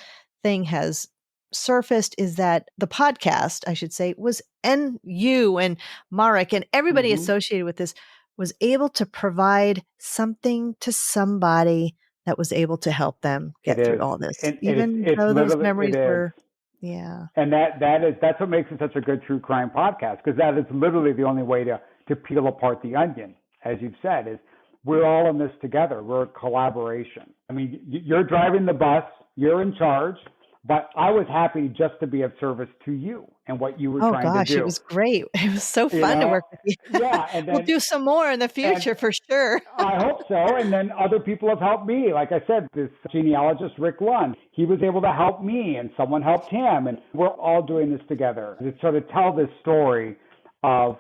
thing has surfaced, is that the podcast, I should say, and you and Marek and everybody associated with this was able to provide something to somebody that was able to help them get through all this, even though those memories were, yeah. And that's what makes it such a good true crime podcast, because that is literally the only way to peel apart the onion, as you've said, is we're all in this together. We're a collaboration. I mean, you're driving the bus, you're in charge, but I was happy just to be of service to you and what you were trying to do. It was great. It was so fun to work with you. Yeah. And then, we'll do some more in the future for sure. I hope so. And then other people have helped me. Like I said, this genealogist, Rick Lund, he was able to help me and someone helped him. And we're all doing this together to sort of tell this story of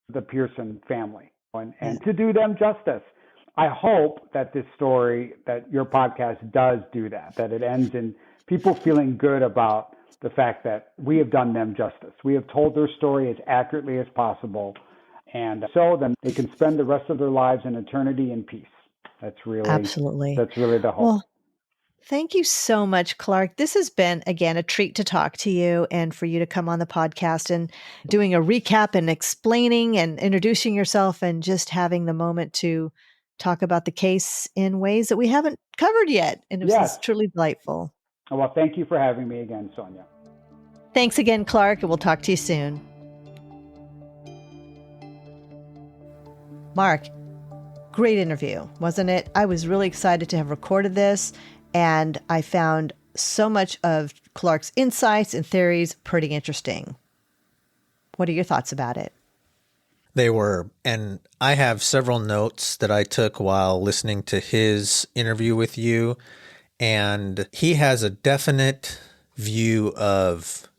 the Pearson family and to do them justice. I hope that this story, that your podcast does do that it ends in people feeling good about the fact that we have done them justice. We have told their story as accurately as possible. And so then they can spend the rest of their lives in eternity in peace. That's really the hope. Well, thank you so much, Clark. This has been, again, a treat to talk to you and for you to come on the podcast and doing a recap and explaining and introducing yourself and just having the moment to talk about the case in ways that we haven't covered yet. And it was truly delightful. Well, thank you for having me again, Sonya. Thanks again, Clark, and we'll talk to you soon. Mark, great interview, wasn't it? I was really excited to have recorded this, and I found so much of Clark's insights and theories pretty interesting. What are your thoughts about it? They were, and I have several notes that I took while listening to his interview with you. And he has a definite view of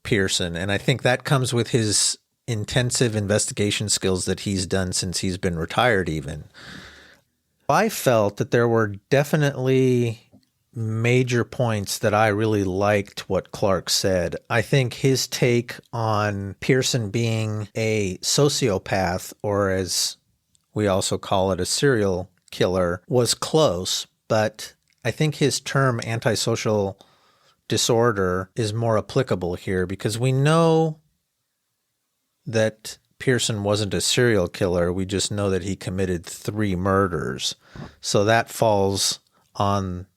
Pearson. And I think that comes with his intensive investigation skills that he's done since he's been retired even. I felt that there were definitely major points that I really liked what Clark said. I think his take on Pearson being a sociopath, or as we also call it, a serial killer, was close, but I think his term antisocial disorder is more applicable here because we know that Pearson wasn't a serial killer. We just know that he committed 3 murders. So that falls on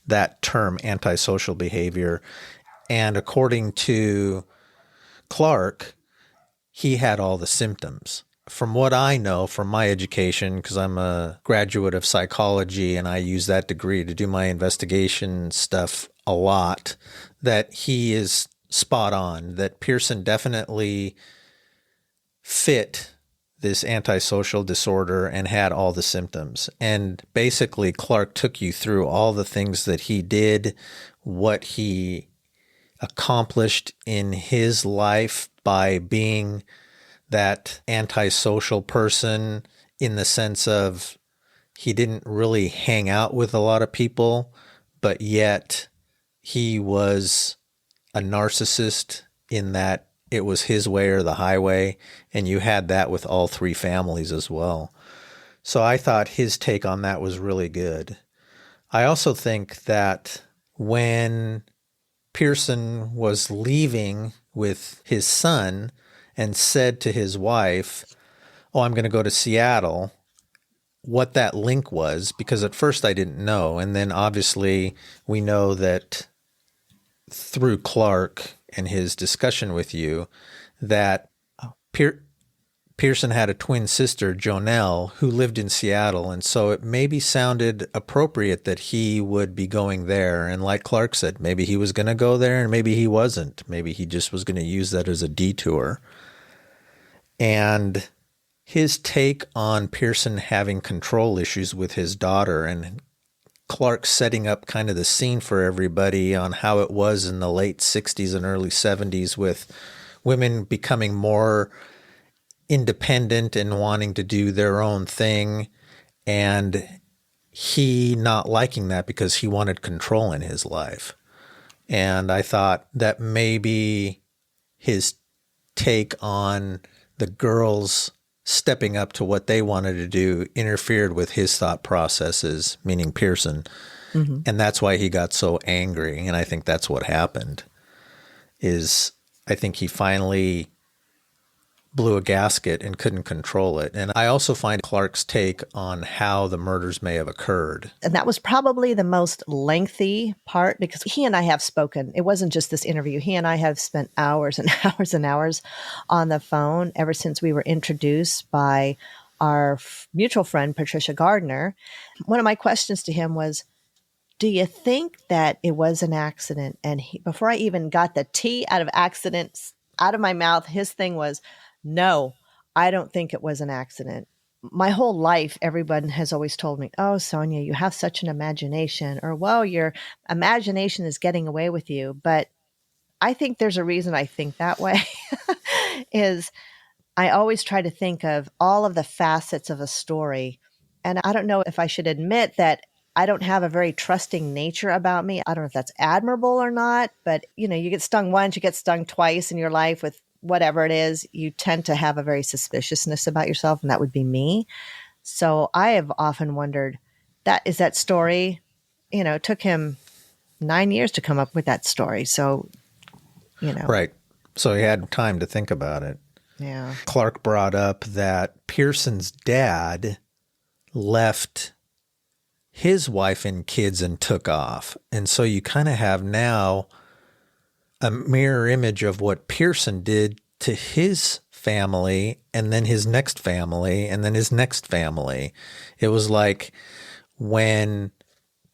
that term, antisocial behavior. And according to Clark, he had all the symptoms. From what I know from my education, because I'm a graduate of psychology and I use that degree to do my investigation stuff a lot, that he is spot on, that Pearson definitely fit this antisocial disorder and had all the symptoms. And basically, Clark took you through all the things that he did, what he accomplished in his life by being that antisocial person, in the sense of he didn't really hang out with a lot of people, but yet he was a narcissist in that it was his way or the highway, and you had that with all 3 families as well. So I thought his take on that was really good. I also think that when Pearson was leaving with his son and said to his wife, "Oh, I'm going to go to Seattle," what that link was, because at first I didn't know. And then obviously we know that through Clark and his discussion with you that Pearson had a twin sister, Jonelle, who lived in Seattle. And so it maybe sounded appropriate that he would be going there. And like Clark said, maybe he was going to go there and maybe he wasn't. Maybe he just was going to use that as a detour. And his take on Pearson having control issues with his daughter, and Clark setting up kind of the scene for everybody on how it was in the late 60s and early 70s with women becoming more independent and wanting to do their own thing, and he not liking that because he wanted control in his life. And I thought that maybe his take on the girls stepping up to what they wanted to do interfered with his thought processes, meaning Pearson. Mm-hmm. And that's why he got so angry. And I think that's what happened, is I think he finally blew a gasket and couldn't control it. And I also find Clark's take on how the murders may have occurred. And that was probably the most lengthy part, because he and I have spoken. It wasn't just this interview. He and I have spent hours and hours and hours on the phone ever since we were introduced by our mutual friend, Patricia Gardner. One of my questions to him was, do you think that it was an accident? And before I even got the T out of accidents out of my mouth, his thing was, no, I don't think it was an accident. My whole life, everyone has always told me, "Oh, Sonya, you have such an imagination," or, "Well, your imagination is getting away with you." But I think there's a reason I think that way, is I always try to think of all of the facets of a story. And I don't know if I should admit that I don't have a very trusting nature about me. I don't know if that's admirable or not, but you get stung once, you get stung twice in your life with whatever it is, you tend to have a very suspiciousness about yourself, and that would be me. So I have often wondered, that story, it took him 9 years to come up with that story. So, Right. So he had time to think about it. Yeah. Clark brought up that Pearson's dad left his wife and kids and took off. And so you kind of have now a mirror image of what Pearson did to his family, and then his next family, and then his next family. It was like when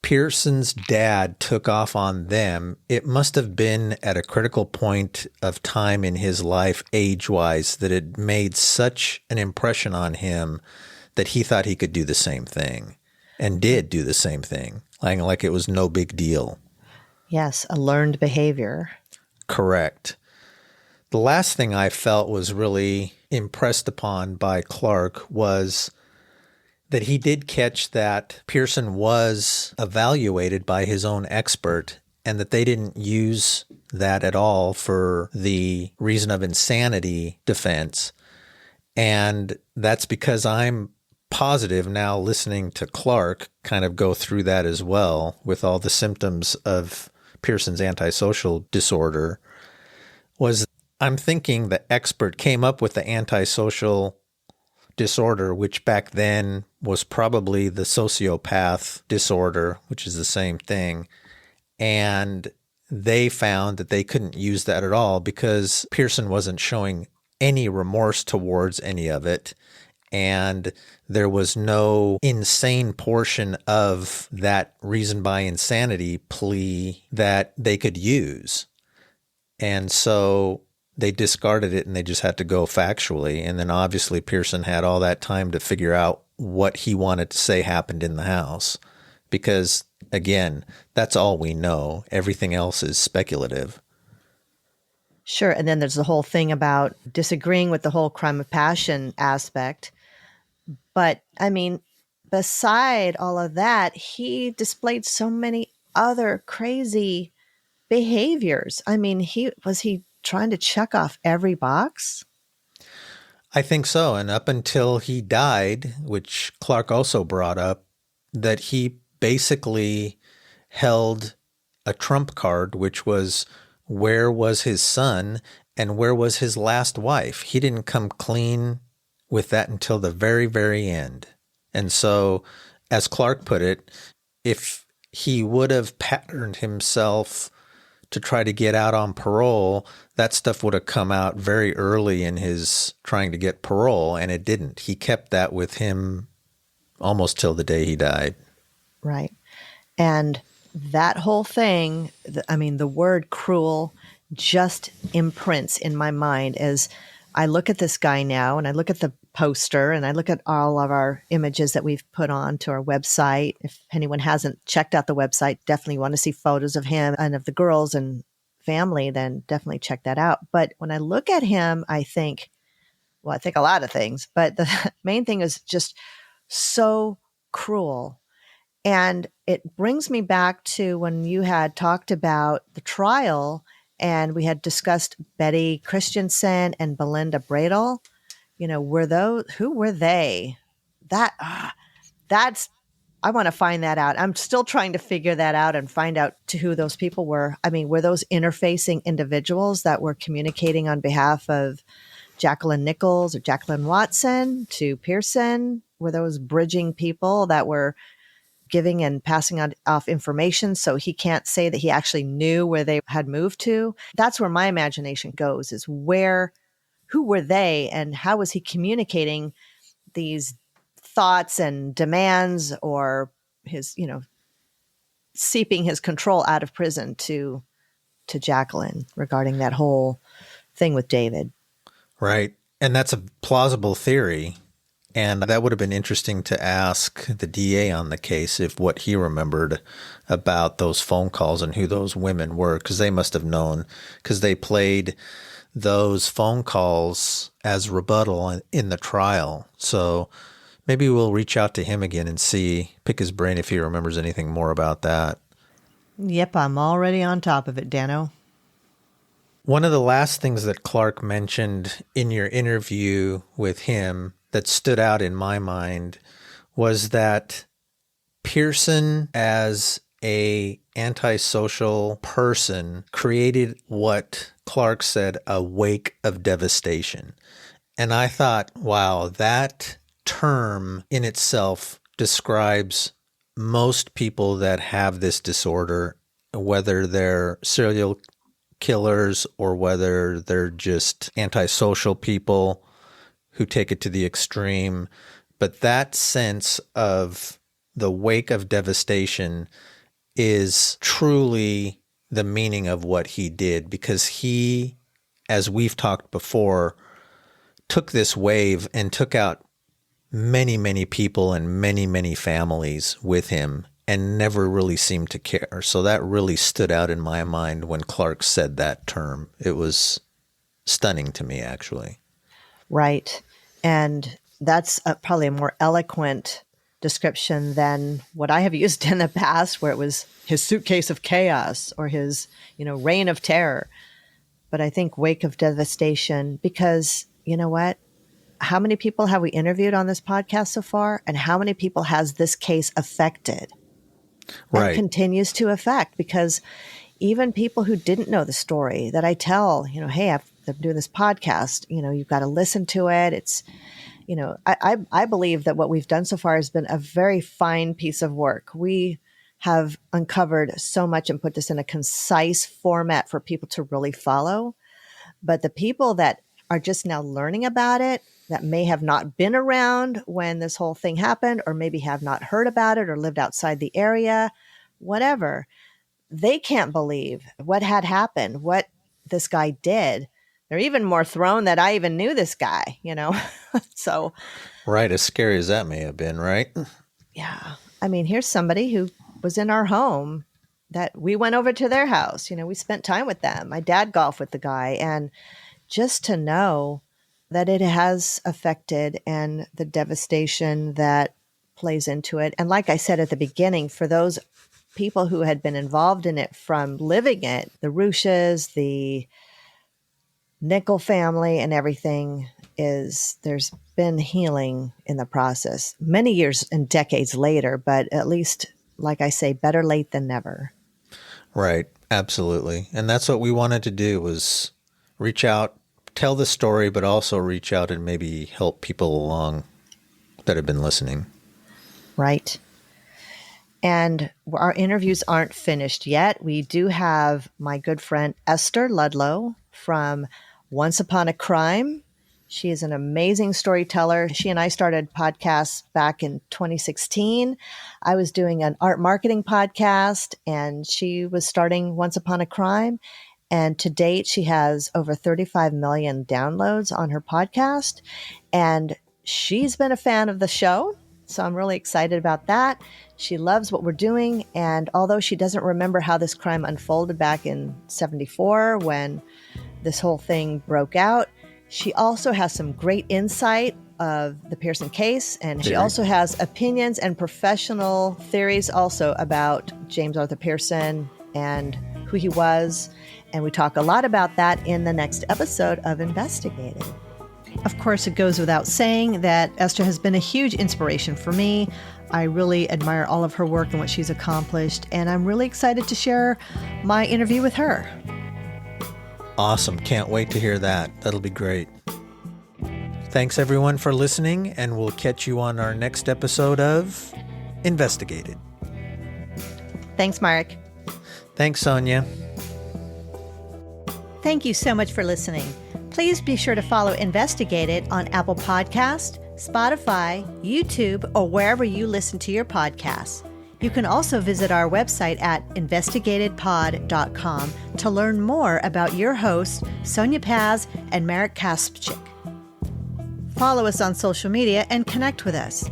Pearson's dad took off on them, it must have been at a critical point of time in his life, age-wise, that it made such an impression on him that he thought he could do the same thing, and did do the same thing, like it was no big deal. Yes, a learned behavior. Correct. The last thing I felt was really impressed upon by Clark was that he did catch that Pearson was evaluated by his own expert and that they didn't use that at all for the reason of insanity defense. And that's because I'm positive now, listening to Clark kind of go through that as well with all the symptoms of Pearson's antisocial disorder, was I'm thinking the expert came up with the antisocial disorder, which back then was probably the sociopath disorder, which is the same thing. And they found that they couldn't use that at all because Pearson wasn't showing any remorse towards any of it. And there was no insane portion of that reason by insanity plea that they could use. And so they discarded it and they just had to go factually. And then obviously Pearson had all that time to figure out what he wanted to say happened in the house. Because, again, that's all we know. Everything else is speculative. Sure. And then there's the whole thing about disagreeing with the whole crime of passion aspect. But, I mean, beside all of that, he displayed so many other crazy behaviors. I mean, was he trying to check off every box? I think so. And up until he died, which Clark also brought up, that he basically held a trump card, which was where was his son and where was his last wife. He didn't come clean with that until the very, very end. And so, as Clark put it, if he would have patterned himself to try to get out on parole, that stuff would have come out very early in his trying to get parole, and it didn't. He kept that with him almost till the day he died. Right. And that whole thing, the word cruel just imprints in my mind as I look at this guy now and I look at the poster and I look at all of our images that we've put on to our website. If anyone hasn't checked out the website, definitely want to see photos of him and of the girls and family, then definitely check that out. But when I look at him, I think a lot of things, but the main thing is just so cruel. And it brings me back to when you had talked about the trial and we had discussed Betty Christensen and Belinda Bradel. Who were they? I want to find that out. I'm still trying to figure that out and find out to who those people were. I mean, were those interfacing individuals that were communicating on behalf of Jacqueline Nichols or Jacqueline Watson to Pearson? Were those bridging people that were giving and passing off information so he can't say that he actually knew where they had moved to? That's where my imagination goes, is who were they and how was he communicating these thoughts and demands, or his, seeping his control out of prison to Jacqueline regarding that whole thing with David. Right. And that's a plausible theory. And that would have been interesting to ask the DA on the case if what he remembered about those phone calls and who those women were, because they must have known, because they played those phone calls as rebuttal in the trial. So maybe we'll reach out to him again and pick his brain if he remembers anything more about that. Yep, I'm already on top of it, Dano. One of the last things that Clark mentioned in your interview with him that stood out in my mind was that Pearson, as a antisocial person, created what Clark said, a wake of devastation. And I thought, wow, that term in itself describes most people that have this disorder, whether they're serial killers or whether they're just antisocial people who take it to the extreme. But that sense of the wake of devastation is truly the meaning of what he did, because he, as we've talked before, took this wave and took out many, many people and many, many families with him and never really seemed to care. So that really stood out in my mind when Clark said that term. It was stunning to me, actually. Right. And that's probably a more eloquent description than what I have used in the past, where it was his suitcase of chaos or his, reign of terror. But I think wake of devastation, because you know what? How many people have we interviewed on this podcast so far? And how many people has this case affected? Right. And continues to affect, because even people who didn't know the story that I tell, hey, I'm doing this podcast, you've got to listen to it. It's, I believe that what we've done so far has been a very fine piece of work. We have uncovered so much and put this in a concise format for people to really follow. But the people that are just now learning about it, that may have not been around when this whole thing happened, or maybe have not heard about it or lived outside the area, whatever, they can't believe what had happened, what this guy did. They're even more thrown that I even knew this guy, So. Right. As scary as that may have been, right? Yeah. I mean, here's somebody who was in our home that we went over to their house. We spent time with them. My dad golfed with the guy. And just to know that it has affected and the devastation that plays into it. And like I said at the beginning, for those people who had been involved in it from living it, the Rusches, the Nickel family and everything, there's been healing in the process many years and decades later, but at least, like I say, better late than never. Right. Absolutely. And that's what we wanted to do, was reach out, tell the story, but also reach out and maybe help people along that have been listening. Right. And our interviews aren't finished yet. We do have my good friend Esther Ludlow from Once Upon a Crime. She is an amazing storyteller. She and I started podcasts back in 2016. I was doing an art marketing podcast, and she was starting Once Upon a Crime. And to date, she has over 35 million downloads on her podcast. And she's been a fan of the show. So I'm really excited about that. She loves what we're doing. And although she doesn't remember how this crime unfolded back in 1974 when this whole thing broke out, she also has some great insight of the Pearson case. And she also has opinions and professional theories also about James Arthur Pearson and who he was. And we talk a lot about that in the next episode of Investigated. Of course, it goes without saying that Esther has been a huge inspiration for me. I really admire all of her work and what she's accomplished, and I'm really excited to share my interview with her. Awesome. Can't wait to hear that. That'll be great. Thanks, everyone, for listening, and we'll catch you on our next episode of Investigated. Thanks, Mark. Thanks, Sonya. Thank you so much for listening. Please be sure to follow Investigated on Apple Podcast, Spotify, YouTube, or wherever you listen to your podcasts. You can also visit our website at investigatedpod.com to learn more about your hosts, Sonya Paz and Marek Kaspczyk. Follow us on social media and connect with us.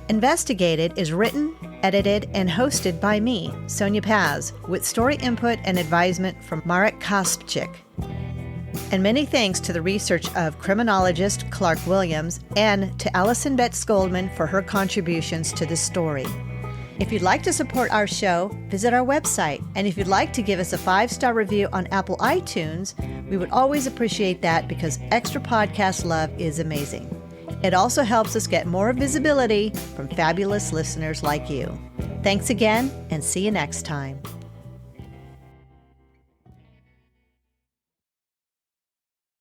Investigated is written, edited, and hosted by me, Sonya Paz, with story input and advisement from Marek Kaspczyk. And many thanks to the research of criminologist Clark Williams and to Allison Betts Goldman for her contributions to this story. If you'd like to support our show, visit our website. And if you'd like to give us a 5-star review on Apple iTunes, we would always appreciate that, because extra podcast love is amazing. It also helps us get more visibility from fabulous listeners like you. Thanks again, and see you next time.